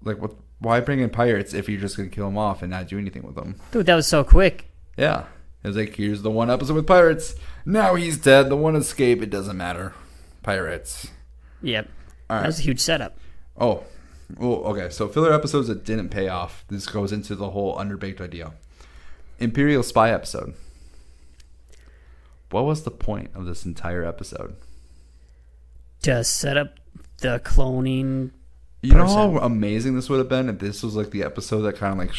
Like, what? Why bring in pirates if you're just gonna kill them off and not do anything with them? Dude, that was so quick. Yeah, it was like, here's the one episode with pirates. Now he's dead. The one escape. It doesn't matter. Pirates. Yep. All right. That was a huge setup. Oh, well, okay. So filler episodes that didn't pay off. This goes into the whole underbaked idea. Imperial spy episode. What was the point of this entire episode? To set up the cloning. You know how amazing this would have been if this was like the episode that kind of like,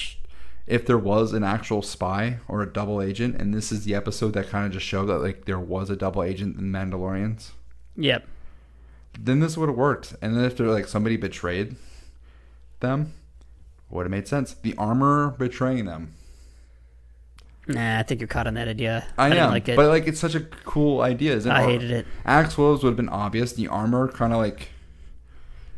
if there was an actual spy or a double agent, and this is the episode that kind of just showed that like there was a double agent in Mandalorians. Yep. Then this would have worked. And then if there like somebody betrayed them, would have made sense. The armor betraying them. Nah, I think you're caught on that idea. I didn't am, like it. but like it's such a cool idea, isn't it? I hated it. Axe Woves would have been obvious. The armor kind of like...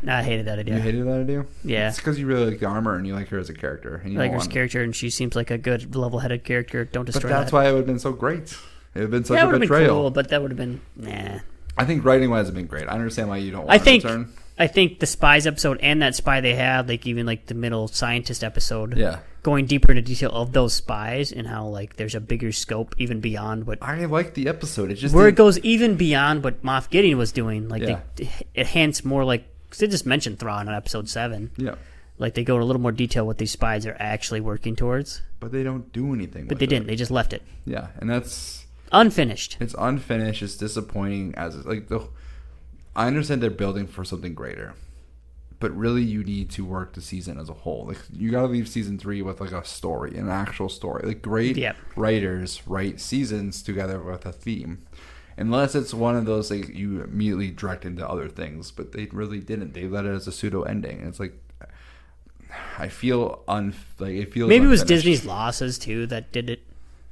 Nah, I hated that idea. You hated that idea? Yeah. It's because you really like the armor and you like her as a character. And you I like her as a character, and she seems like a good, level-headed character. Don't destroy that. But that's why it would have been so great. It would have been such a betrayal. Been cool, but that would have been... Nah. I think writing-wise it would have been great. I understand why you don't want to return. I think the spies episode and that spy they had, like even like the middle scientist episode, going deeper into detail of those spies and how like there's a bigger scope even beyond what I like the episode. It just it goes even beyond what Moff Gideon was doing. Like it hints more like, cause they just mentioned Thrawn in episode 7. Yeah, like they go into a little more detail what these spies are actually working towards. But they don't do anything. But they didn't. They just left it. Yeah, and that's unfinished. It's unfinished. It's disappointing. I understand they're building for something greater, but really you need to work the season as a whole. Like, you got to leave season 3 with like a story, an actual story. Like, great writers write seasons together with a theme, unless it's one of those like you immediately direct into other things. But they really didn't. They let it as a pseudo ending. It's like, I feel it feels maybe unfinished. It was Disney's losses too that did it.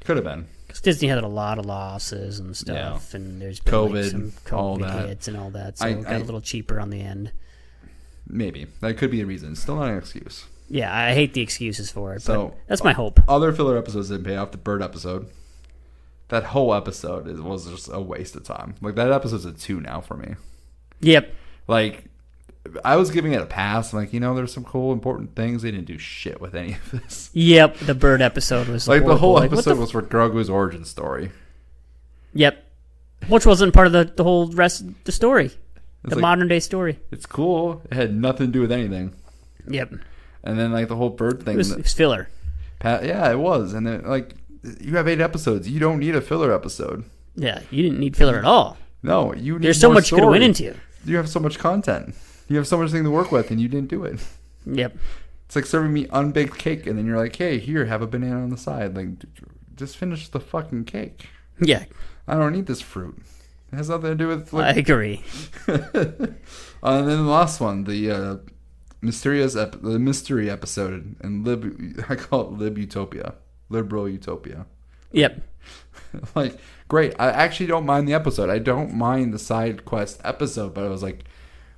Could have been. Because Disney had a lot of losses and stuff, and there's been COVID, some COVID hits and all that, so it got a little cheaper on the end. Maybe. That could be a reason. Still not an excuse. Yeah, I hate the excuses for it, so but that's my hope. Other filler episodes didn't pay off. The bird episode. That whole episode was just a waste of time. Like, that episode's a 2 now for me. Yep. Like, I was giving it a pass. I'm like, there's some cool, important things. They didn't do shit with any of this. Yep, the bird episode was like horrible. The whole episode was for Grogu's origin story. Yep, which wasn't part of the whole rest of the story, the modern day story. It's cool. It had nothing to do with anything. Yep. And then like the whole bird thing. It was filler. Yeah, it was. And then like you have 8 episodes. You don't need a filler episode. Yeah, you didn't need filler at all. No, you need. There's so much you could have went into. You have so much content. You have so much thing to work with, and you didn't do it. Yep. It's like serving me unbaked cake, and then you're like, "Hey, here, have a banana on the side." Like, just finish the fucking cake. Yeah. I don't need this fruit. It has nothing to do with. I agree. And then the last one, the mystery episode, and I call it Lib Utopia, Liberal Utopia. Yep. Like, great. I actually don't mind the episode. I don't mind the side quest episode, but I was like,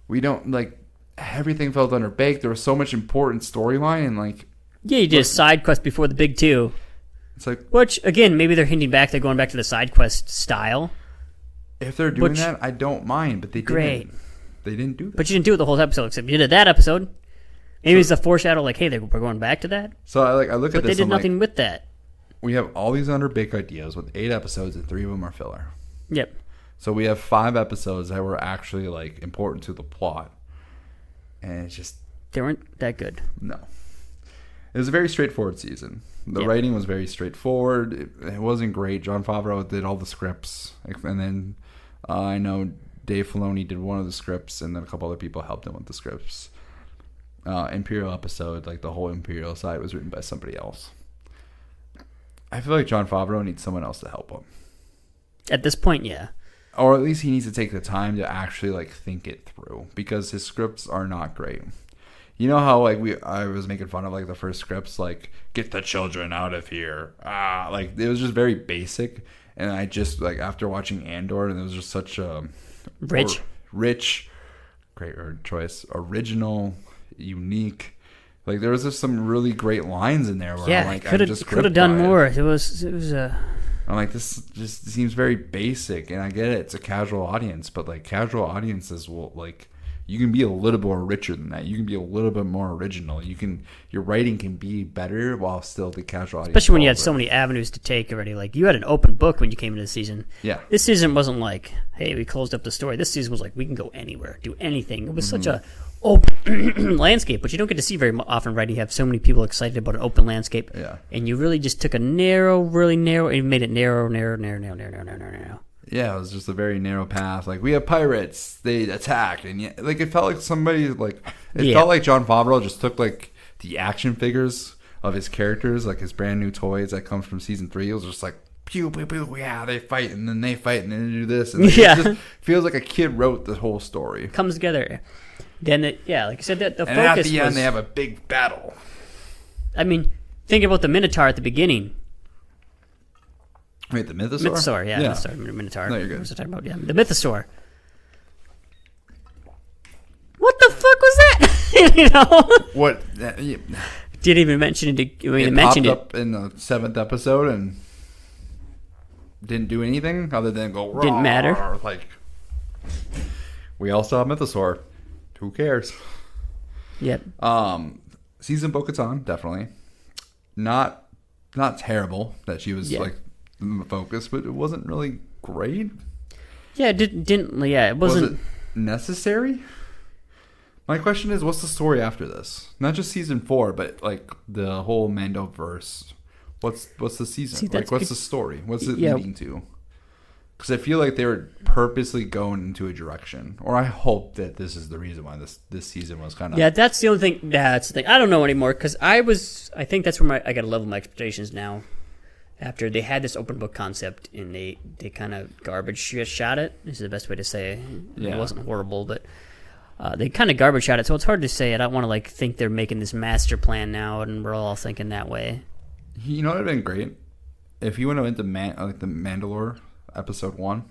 we don't, like, everything felt underbaked. There was so much important storyline, and, like... Yeah, you did a side quest before the big two. It's like... Which, again, maybe they're hinting back. They're going back to the side quest style. If they're doing that, I don't mind, but they didn't. They didn't do that. But you didn't do it the whole episode, except you did that episode. Maybe it's a foreshadow, like, hey, we're going back to that. So I look at this. But they did nothing with that. We have all these underbaked ideas with 8 episodes, and 3 of them are filler. Yep. So we have 5 episodes that were actually, like, important to the plot, and it's just they weren't that good. No. It was a very straightforward season. The writing was very straightforward. It wasn't great. Jon Favreau did all the scripts, and then I know Dave Filoni did one of the scripts, and then a couple other people helped him with the scripts. Imperial episode, like the whole Imperial side, was written by somebody else. I feel like Jon Favreau needs someone else to help him. At this point, yeah. Or at least he needs to take the time to actually, like, think it through, because his scripts are not great. You know how, like, I was making fun of, like, the first scripts, like, get the children out of here. Like, it was just very basic. And I just, like, after watching Andor, and it was just such a... Rich, great word choice, original, unique. Like, there was just some really great lines in there where I'm like, could have done more. It was I'm like, this just seems very basic, and I get it. It's a casual audience, but, like, casual audiences will, like... You can be a little more richer than that. You can be a little bit more original. Your writing can be better while still the casual audience. Especially when you had so many avenues to take already. Like, you had an open book when you came into the season. Yeah. This season wasn't like, hey, we closed up the story. This season was like, we can go anywhere, do anything. It was such a open landscape, which you don't get to see very often, right? You have so many people excited about an open landscape. Yeah. And you really just took a really narrow, and made it narrow. Yeah, it was just a very narrow path. Like, we have pirates, they attack, and yet, like, it felt like somebody, like, felt like Jon Favreau just took, like, the action figures of his characters, like his brand new toys that comes from season 3. It was just like, pew, pew, pew, yeah, they fight, and then they fight, and then they do this. And like, it just feels like a kid wrote the whole story. Comes together. Then, like I said, the focus was... And at the end, they have a big battle. I mean, think about the Minotaur at the beginning. Wait, the Mythosaur? Mythosaur, yeah. Minotaur. No, you're good. What was I talking about? Yeah, the Mythosaur. What the fuck was that? You know? What? Didn't even mention it. It popped up in the 7th episode and didn't do anything other than go... Rawr, didn't matter. Like, we all saw Mythosaur. Who cares? Yep. Season Bo-Katan, definitely. Not terrible that she was, like... the focus, but it wasn't really great. Yeah, it didn't. Yeah, it wasn't. Was it necessary? My question is, what's the story after this? Not just season 4, but, like, the whole Mandoverse. What's the season? See, like, what's the story? What's it leading to? Because I feel like they were purposely going into a direction, or I hope that this is the reason why this season was kind of. Yeah, that's the only thing. That's the thing. I don't know anymore, because I think that's where I got to level my expectations now. After they had this open book concept, and they kind of garbage shot it. This is the best way to say it. Yeah. It wasn't horrible, but they kind of garbage shot it. So it's hard to say. I don't want to, like, think they're making this master plan now, and we're all thinking that way. You know what would have been great? If you went into the Mandalore episode 1,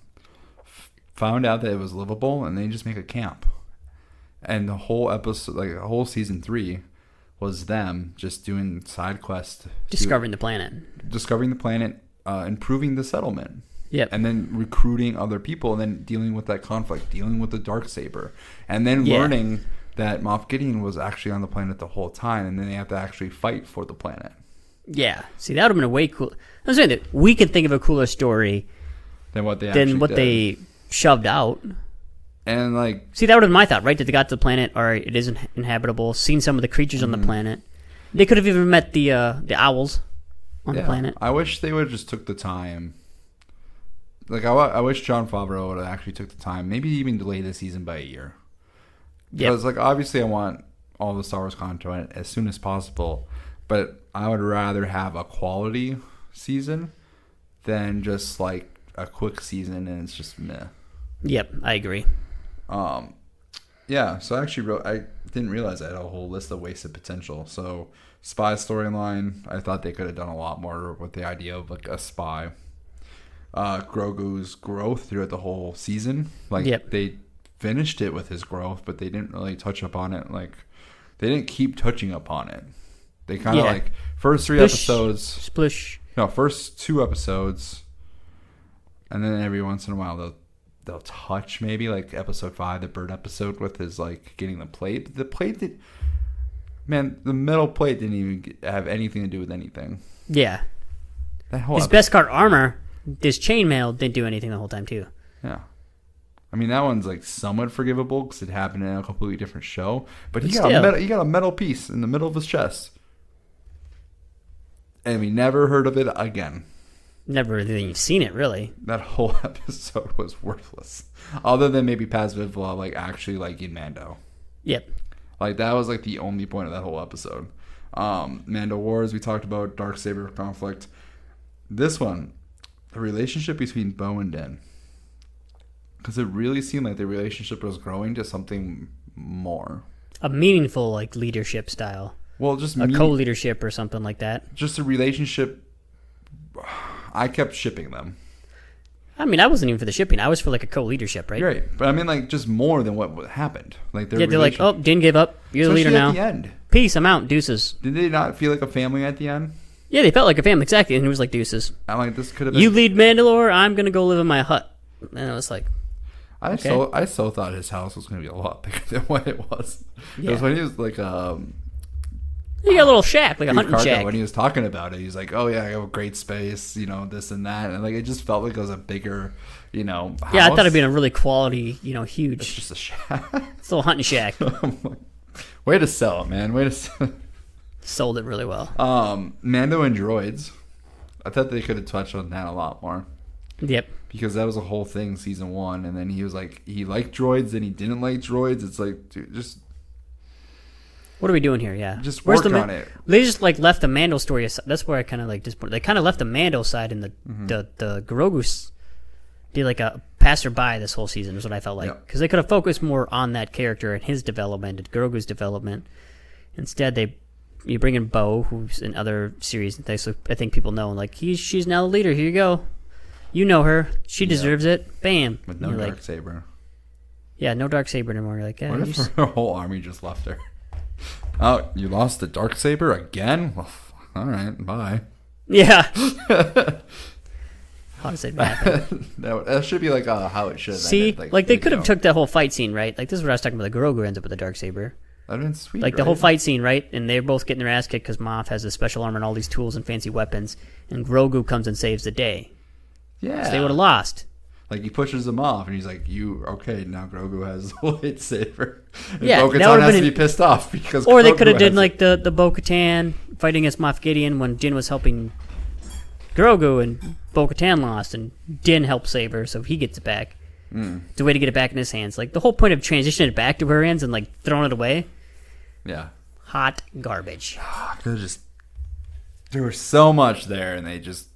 found out that it was livable, and they just make a camp. And the whole episode, like, the whole season 3... was them just doing side quests. Discovering the planet, improving the settlement. Yep. And then recruiting other people, and then dealing with that conflict, dealing with the Darksaber. And then learning that Moff Gideon was actually on the planet the whole time, and then they have to actually fight for the planet. Yeah. See, that would have been a way cool... I'm saying that we can think of a cooler story than what they shoved out. And, like... See, that would have been my thought, right? That they got to the planet, or it isn't inhabitable, seen some of the creatures on the planet. They could have even met the owls on the planet. I wish they would have just took the time. Like, I wish Jon Favreau would have actually took the time. Maybe even delay the season by a year. Because, like, obviously I want all the Star Wars content as soon as possible. But I would rather have a quality season than just, like, a quick season and it's just meh. Yep, I agree. Yeah, so I didn't realize I had a whole list of wasted potential. So Spy storyline. I thought they could have done a lot more with the idea of like a spy. Grogu's growth throughout the whole season. Like they finished it with his growth, but they didn't really touch upon it. Like they didn't keep touching upon it. They kind of like first 3 episodes. Splish. No, first 2 episodes, and then every once in a while they'll touch maybe like episode 5, the bird episode with his like getting the plate. But the plate did, man, the metal plate didn't even have anything to do with anything. Yeah, that whole his best card armor, this chainmail didn't do anything the whole time too. Yeah, I mean that one's like somewhat forgivable because it happened in a completely different show. But he got a metal piece in the middle of his chest. And we never heard of it again. Never even seen it, really. That whole episode was worthless. Other than maybe Paz Vizsla, like, actually liking Mando. Yep. Like, that was, like, the only point of that whole episode. Mando Wars, we talked about. Darksaber conflict. This one, the relationship between Bo and Din. Because it really seemed like the relationship was growing to something more. A meaningful, like, leadership style. Well, just a co-leadership or something like that. Just a relationship. I kept shipping them. I mean, I wasn't even for the shipping. I was for like a co-leadership, right? Right, but I mean, like just more than what happened. Like they're like, oh, Din gave up. You're the leader now. At the end. Peace. I'm out. Deuces. Did they not feel like a family at the end? Yeah, they felt like a family exactly, and it was like deuces. I'm like, this could have been. You lead Mandalore. I'm gonna go live in my hut, and it was like. I so thought his house was gonna be a lot bigger than what it was. Yeah. It was when he was like You got a little shack, like a hunting shack. When he was talking about it, he's like, "Oh yeah, I have a great space, you know, this and that," and like it just felt like it was a bigger, you know. House. Yeah, I thought it'd been a really quality, you know, huge. It's just a shack. It's a little hunting shack. Way to sell it, man. Way to sell it. Sold it really well. Mando and droids. I thought they could have touched on that a lot more. Yep. Because that was a whole thing, season 1, and then he was like, he liked droids, then he didn't like droids. It's like, dude, just. What are we doing here? Yeah, just work on it. They just like left the Mando story aside. That's where I kind of like disappointed. They kind of left the Mando side and the Grogu be like a passerby this whole season. Is what I felt like because they could have focused more on that character and his development and Grogu's development. Instead, you bring in Bo, who's in other series and things. So I think people know like she's now the leader. Here you go. You know her. She deserves it. Bam. With no Darksaber. Yeah, no Darksaber anymore. You're like, what if her whole army just left her? Oh, you lost the Darksaber again? Well, all right, bye. Yeah. How does it happen? That should be like how it should. See, like they could have took that whole fight scene, right? Like this is what I was talking about. The Grogu ends up with the Darksaber. That'd been sweet. Like the whole fight scene, right? And they're both getting their ass kicked because Moff has a special armor and all these tools and fancy weapons, and Grogu comes and saves the day. Yeah. So they would have lost. Like he pushes him off, and he's like, "You okay? Now Grogu has the lightsaber." And yeah, Bo-Katan has to be pissed off because. Or Grogu they could have done like the Bo-Katan fighting against Moff Gideon when Din was helping Grogu, and Bo-Katan lost, and Din helped save her, so he gets it back. It's a way to get it back in his hands. Like the whole point of transitioning it back to her hands and like throwing it away. Yeah. Hot garbage. There was so much there, and they just.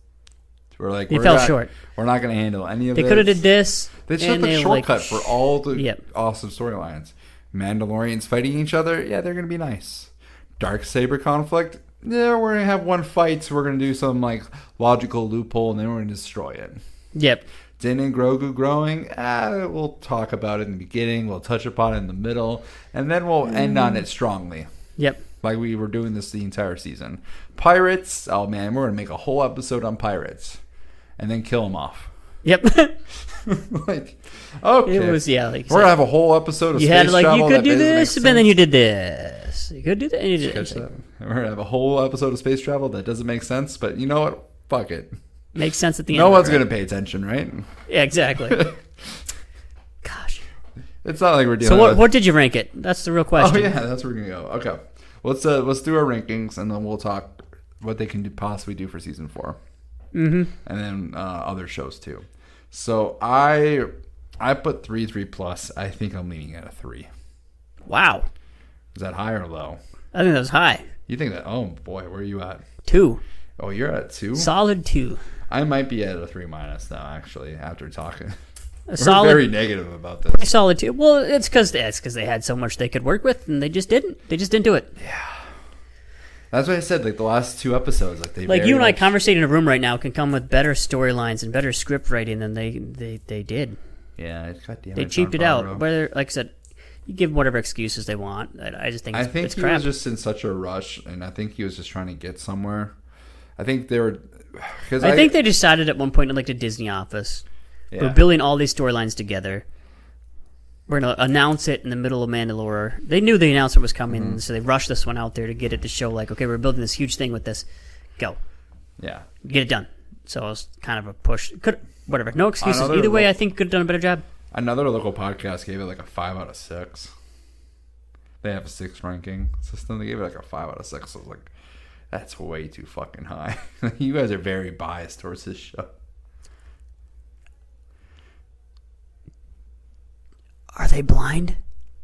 We're like, they fell short. We're not going to handle any of this. They could have did this. They took a shortcut for all the awesome storylines. Mandalorians fighting each other, yeah, they're going to be nice. Darksaber conflict, yeah, we're going to have one fight, so we're going to do some like logical loophole, and then we're going to destroy it. Yep. Din and Grogu growing, we'll talk about it in the beginning, we'll touch upon it in the middle, and then we'll end on it strongly. Yep. Like we were doing this the entire season. Pirates, oh man, we're going to make a whole episode on pirates. And then kill them off. Yep. Like, okay. It was, like we're going to have a whole episode of space travel. You could do this, and then you did this. You could do that, and you did this. We're going to have a whole episode of space travel that doesn't make sense, but you know what? Fuck it. Makes sense at the end. No one's going to pay attention, right? Yeah, exactly. Gosh. It's not like we're dealing So what did you rank it? That's the real question. Oh, yeah, that's where we're going to go. Okay. Let's do our rankings, and then we'll talk what they can possibly do for season 4. Mm-hmm. And then other shows too. So I put 3+. I think I'm leaning at a 3. Wow. Is that high or low? I think that was high. You think that? Oh boy, where are you at? 2. Oh, you're at 2. Solid 2. I might be at a 3- now. Actually, after talking, we're solid, very negative about this. Solid 2. Well, it's because they had so much they could work with, and they just didn't. They just didn't do it. Yeah. That's what I said. Like the last 2 episodes, like they like you and I conversating in a room right now can come with better storylines and better script writing than they did. Yeah, it's goddamn. They cheaped it out. Whether, like I said, you give whatever excuses they want. I just think it's he crap. was just in such a rush, and I think he was just trying to get somewhere. I think they were. I think they decided at one point in like the Disney office, yeah. we're building all these storylines together. We're going to announce it in the middle of Mandalore. They knew the announcement was coming, so they rushed this one out there to get it to show, like, okay, we're building this huge thing with this. Go. Yeah. Get it done. So it was kind of a push. Whatever. No excuses. Either way, I think could have done a better job. Another local podcast gave it like a 5 out of 6. They have a 6 ranking system. They gave it like a 5 out of 6. I was like, that's way too fucking high. You guys are very biased towards this show. Are they blind?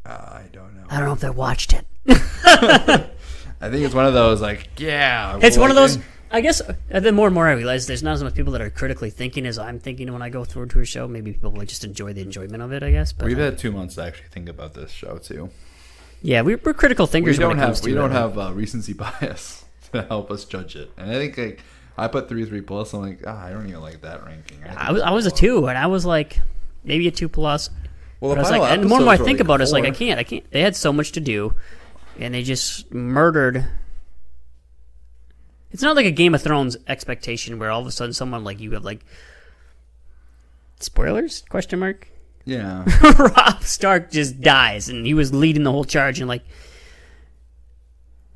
I don't know. I don't know if they watched it. I think it's one of those, like, yeah. It's one of those, I guess, the more and more I realize there's not as much people that are critically thinking as I'm thinking when I go through to a show. Maybe people like just enjoy the enjoyment of it, I guess. But we've had 2 months to actually think about this show, too. Yeah, we're critical thinkers. We don't have recency bias to help us judge it. And I think, like, I put 3 plus. I'm like, I don't even like that ranking. I was a 2, and I was like, maybe a 2 plus. Well, the like, and the more and more I think about it, it's like I can't. They had so much to do, and they just murdered. It's not like a Game of Thrones expectation where all of a sudden someone like you have like spoilers ? Yeah. Robb Stark just dies, and he was leading the whole charge, and like,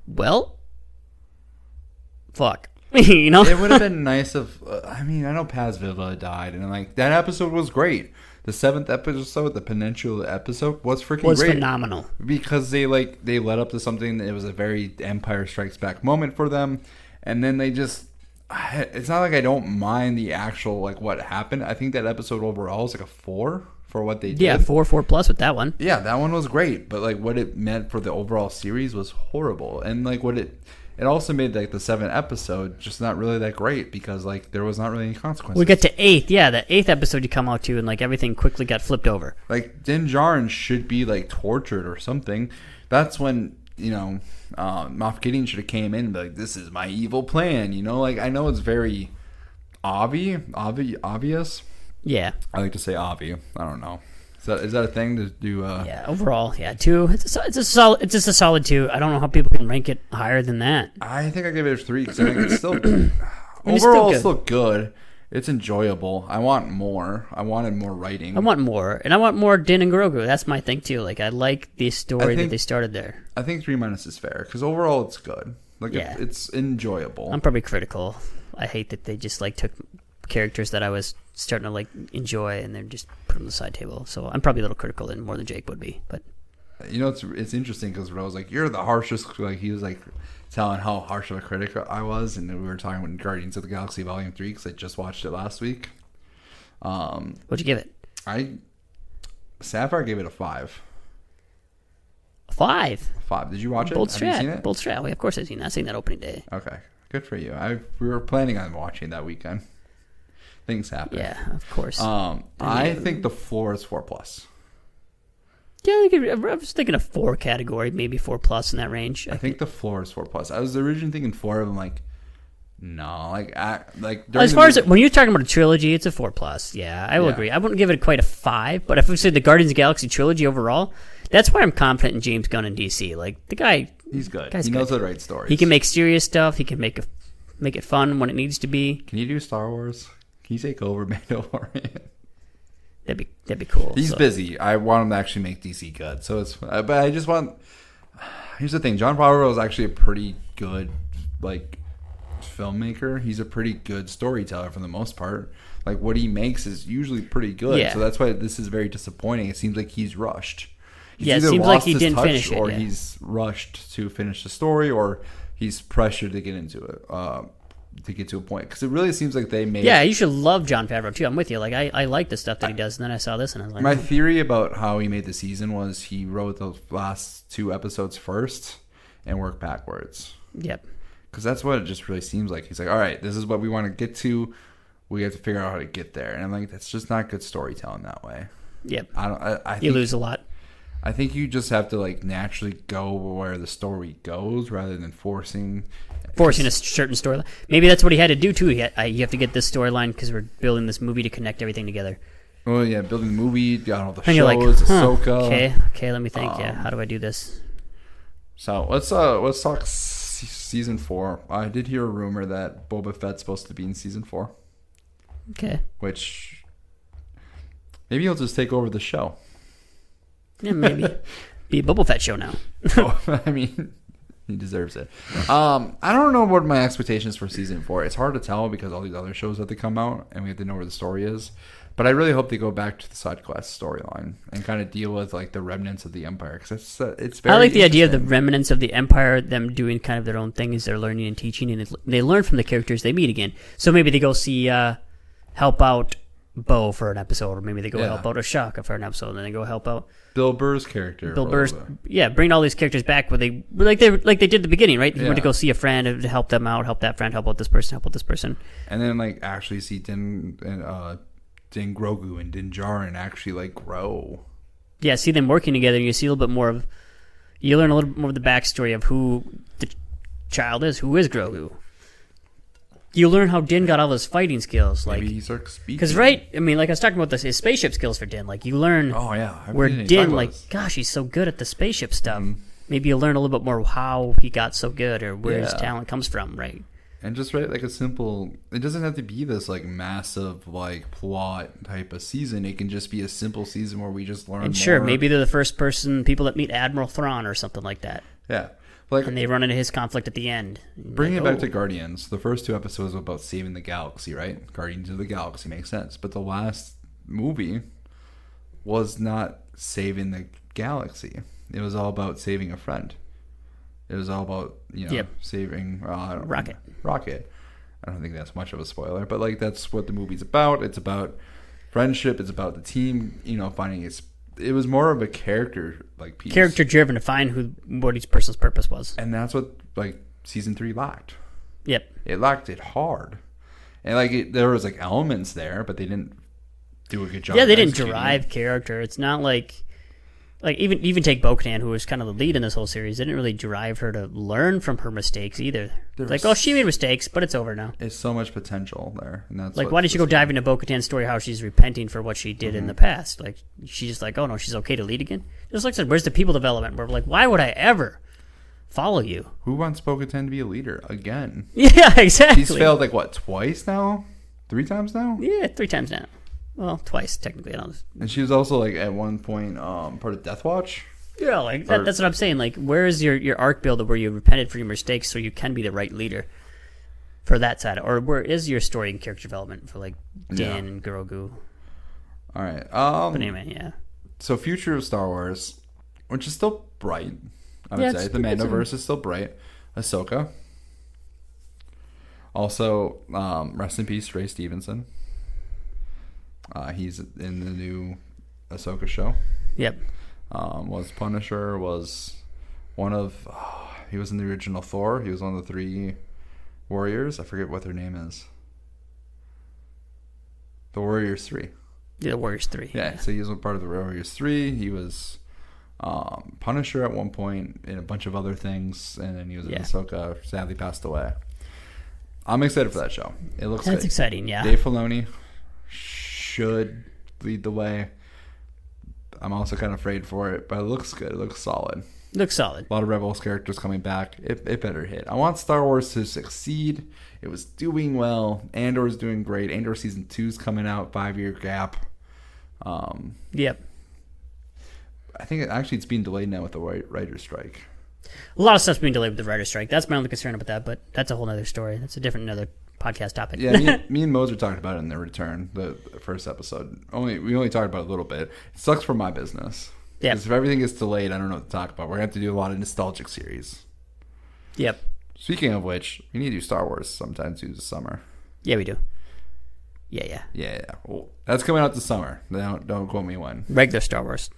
well, fuck. You know, it would have been nice if I know Paz Villa died, and like that episode was great. The 7th episode, the Peninsula episode, was freaking great. Phenomenal. Because they led up to something that it was a very Empire Strikes Back moment for them. And then they just... It's not like I don't mind the actual, like, what happened. I think that episode overall is like a 4 for what they did. Yeah, 4 plus with that one. Yeah, that one was great. But, like, what it meant for the overall series was horrible. And, like, what it also made, like, the 7th episode just not really that great because, like, there was not really any consequences. We get to 8th. Yeah, the 8th episode you come out to and, like, everything quickly got flipped over. Like, Din Djarin should be, like, tortured or something. That's when, you know, Moff Gideon should have came in and be like, this is my evil plan, you know? Like, I know it's very obvious. Yeah. I like to say obvi. I don't know. Is that a thing to do? Yeah, overall, yeah, 2. It's just a solid 2. I don't know how people can rank it higher than that. I think I give it a 3 because I think it's still overall it's still good. It's enjoyable. I want more. I wanted more writing. I want more, and I want more Din and Grogu. That's my thing too. Like I like the story that they started there. I think 3- is fair because overall it's good. Like it's enjoyable. I'm probably critical. I hate that they just like took characters that I was starting to like enjoy and then just put them on the side table. So I'm probably a little critical than more than Jake would be. But you know, it's interesting because I was like, "You're the harshest." Like he was like telling how harsh of a critic I was, and then we were talking about Guardians of the Galaxy Volume 3 because I just watched it last week. What'd you give it? Sapphire gave it a 5. 5. 5. Did you watch it? Bold Have you seen it? Bold strat. Well, of course I've seen that. I've seen that opening day. Okay, good for you. We were planning on watching that weekend. Things happen. Yeah, of course. I think the floor is 4+. Yeah, I was thinking a 4 category, maybe 4+ in that range. I think the floor is 4+. I was originally thinking 4, but I'm like, no, as far as when you're talking about a trilogy, it's a 4+. Yeah, I will agree. I wouldn't give it quite a 5, but if we say the Guardians of the Galaxy trilogy overall, that's why I'm confident in James Gunn and DC. Like the guy, he's good. He knows the right stories. He can make serious stuff. He can make it fun when it needs to be. Can you do Star Wars? Can you take over Mandalorian? That'd be cool. He's busy. I want him to actually make DC good. So it's, but I just want. Here's the thing: John Favreau is actually a pretty good filmmaker. He's a pretty good storyteller for the most part. Like what he makes is usually pretty good. Yeah. So that's why this is very disappointing. It seems like he's rushed. It seems like he didn't finish it, or he's rushed to finish the story, or he's pressured to get into it. To get to a point, because it really seems like they made. Yeah, you should love Jon Favreau too. I'm with you. Like I like the stuff that he does, and then I saw this, and I was like, my theory about how he made the season was he wrote the last 2 episodes first and worked backwards. Yep. Because that's what it just really seems like. He's like, all right, this is what we want to get to. We have to figure out how to get there, and I'm like, that's just not good storytelling that way. Yep. I think, you lose a lot. I think you just have to like naturally go where the story goes rather than forcing a certain storyline. Maybe that's what he had to do too. You have to get this storyline because we're building this movie to connect everything together. Oh yeah, building the movie, got all the And shows, you're like, Ahsoka. Okay, let me think. How do I do this? So let's talk season 4. I did hear a rumor that Boba Fett's supposed to be in season 4. Okay. Which maybe he'll just take over the show. Yeah, maybe be a Boba Fett show now. I mean, he deserves it. I don't know what my expectations for season 4. It's hard to tell because all these other shows have to come out and we have to know where the story is. But I really hope they go back to the side quest storyline and kind of deal with like the remnants of the Empire because it's very. I like the idea of the remnants of the Empire, them doing kind of their own thing as they're learning and teaching, and they learn from the characters they meet again. So maybe they go see help out Bo for an episode, or maybe they go help out Ashaka for an episode, and then they go help out Bill Burr's character. Bill Burr's, bring all these characters back where they like they did at the beginning, right? He went to go see a friend to help them out, help that friend, help out this person, and then like actually see Din Grogu and Din Djarin actually like grow. Yeah, see them working together, and you see a little bit more of, you learn a little bit more of the backstory of who the child is, who is Grogu. You learn how Din got all his fighting skills, like maybe he starts speaking. Because I was talking about his spaceship skills for Din. Like you learn, where Din, like, gosh, he's so good at the spaceship stuff. Maybe you learn a little bit more how he got so good or where his talent comes from, right? And just like a simple, it doesn't have to be this like massive like plot type of season. It can just be a simple season where we just learn. And sure, maybe they're the first people that meet Admiral Thrawn or something like that. Yeah. Like, and they run into his conflict at the end. Bringing it back to Guardians, the first 2 episodes were about saving the galaxy, right? Guardians of the Galaxy makes sense. But the last movie was not saving the galaxy. It was all about saving a friend. It was all about, saving Rocket. I don't think that's much of a spoiler, but like that's what the movie's about. It's about friendship. It's about the team, finding its. It was more of a character like piece. Character driven to find what each person's purpose was. And that's what like season 3 lacked. Yep. It lacked it hard. And like there was like elements there, but they didn't do a good job. Yeah, they didn't drive character. It's not like even take Bo-Katan, who was kind of the lead in this whole series, they didn't really drive her to learn from her mistakes either. She made mistakes, but it's over now. It's so much potential there, and that's like, why did you go dive into Bo-Katan's story, how she's repenting for what she did in the past? Like, she's just like, oh no, she's okay to lead again. Just like I said, where's the people development? We're like, why would I ever follow you? Who wants Bo-Katan to be a leader again? Yeah, exactly. She's failed like what, twice now? 3 times now? Yeah, 3 times now. Well, twice technically. And she was also like at one point part of Death Watch. Yeah, like that's what I'm saying. Like, where is your arc build where you repented for your mistakes so you can be the right leader for that side, or where is your story and character development for like Din and Grogu? All right. But anyway, yeah. So, future of Star Wars, which is still bright. I would say the Mandoverse is still bright. Ahsoka. Also, rest in peace, Ray Stevenson. He's in the new Ahsoka show. Yep. Was Punisher, was one of... he was in the original Thor. He was one of the 3 warriors. I forget what their name is. The Warriors 3. Yeah, the Warriors 3. Yeah, so he was part of the Warriors 3. He was Punisher at one point and a bunch of other things. And then he was in Ahsoka. Sadly passed away. I'm excited for that show. It looks That's exciting, yeah. Dave Filoni should lead the way. I'm also kind of afraid for it, but it looks good. It looks solid. Looks solid. A lot of Rebels characters coming back. It better hit. I want Star Wars to succeed. It was doing well. Andor's doing great. Andor season 2's coming out. 5-year gap. Yep. I think it's being delayed now with the writer's strike. A lot of stuff's being delayed with the writer's strike. That's my only concern about that, but that's a whole other story. That's another podcast topic. Yeah, me and Moser talked about it in the return, the first episode. We only talked about it a little bit. It sucks for my business. Yeah. Because if everything gets delayed, I don't know what to talk about. We're going to have to do a lot of nostalgic series. Yep. Speaking of which, we need to do Star Wars sometime through the summer. Yeah, we do. Yeah. Well, that's coming out this summer. Don't quote me when. Regular Star Wars.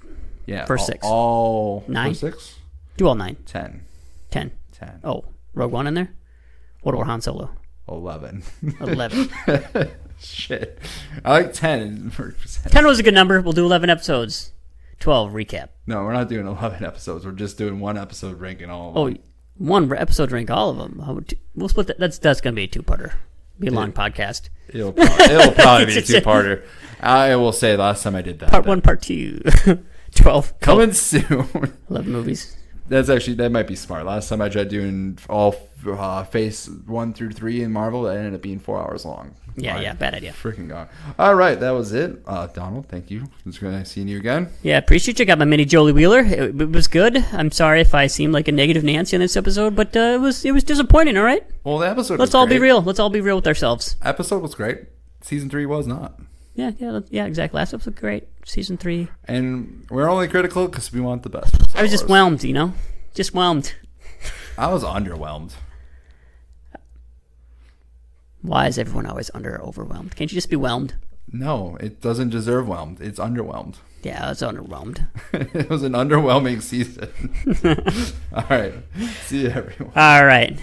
Yeah. First 6. All 9? First 6? Do all 9. 10. 10. Oh, Rogue One in there? What about Han Solo? 11. 11. Shit. I like 10. 10 was a good number. We'll do 11 episodes. 12 recap. No, we're not doing 11 episodes. We're just doing one episode ranking all of them. Oh, one episode rank all of them. We'll split that. That's going to be a two-parter. Be a long podcast. It'll probably be a two-parter. I will say last time I did that. Part 1, Part 2. 12. Coming soon. 11 movies. That might be smart. Last time I tried doing all phase 1 through 3 in Marvel, it ended up being 4 hours long. Yeah, bad idea. Freaking gone. All right, that was it. Donald, thank you. It's good seeing you again. Yeah, appreciate you. Got my mini Jolie Wheeler. It was good. I'm sorry if I seemed like a negative Nancy on this episode, but it was disappointing. All right. Well, the episode. Let's all be real. Let's all be real with ourselves. Episode was great. Season 3 was not. Yeah, exactly. Last episode was great. Season 3. And we're only critical because we want the best. I was just whelmed, Just whelmed. I was underwhelmed. Why is everyone always under or overwhelmed? Can't you just be whelmed? No, it doesn't deserve whelmed. It's underwhelmed. Yeah, I was underwhelmed. It was an underwhelming season. All right. See you, everyone. All right.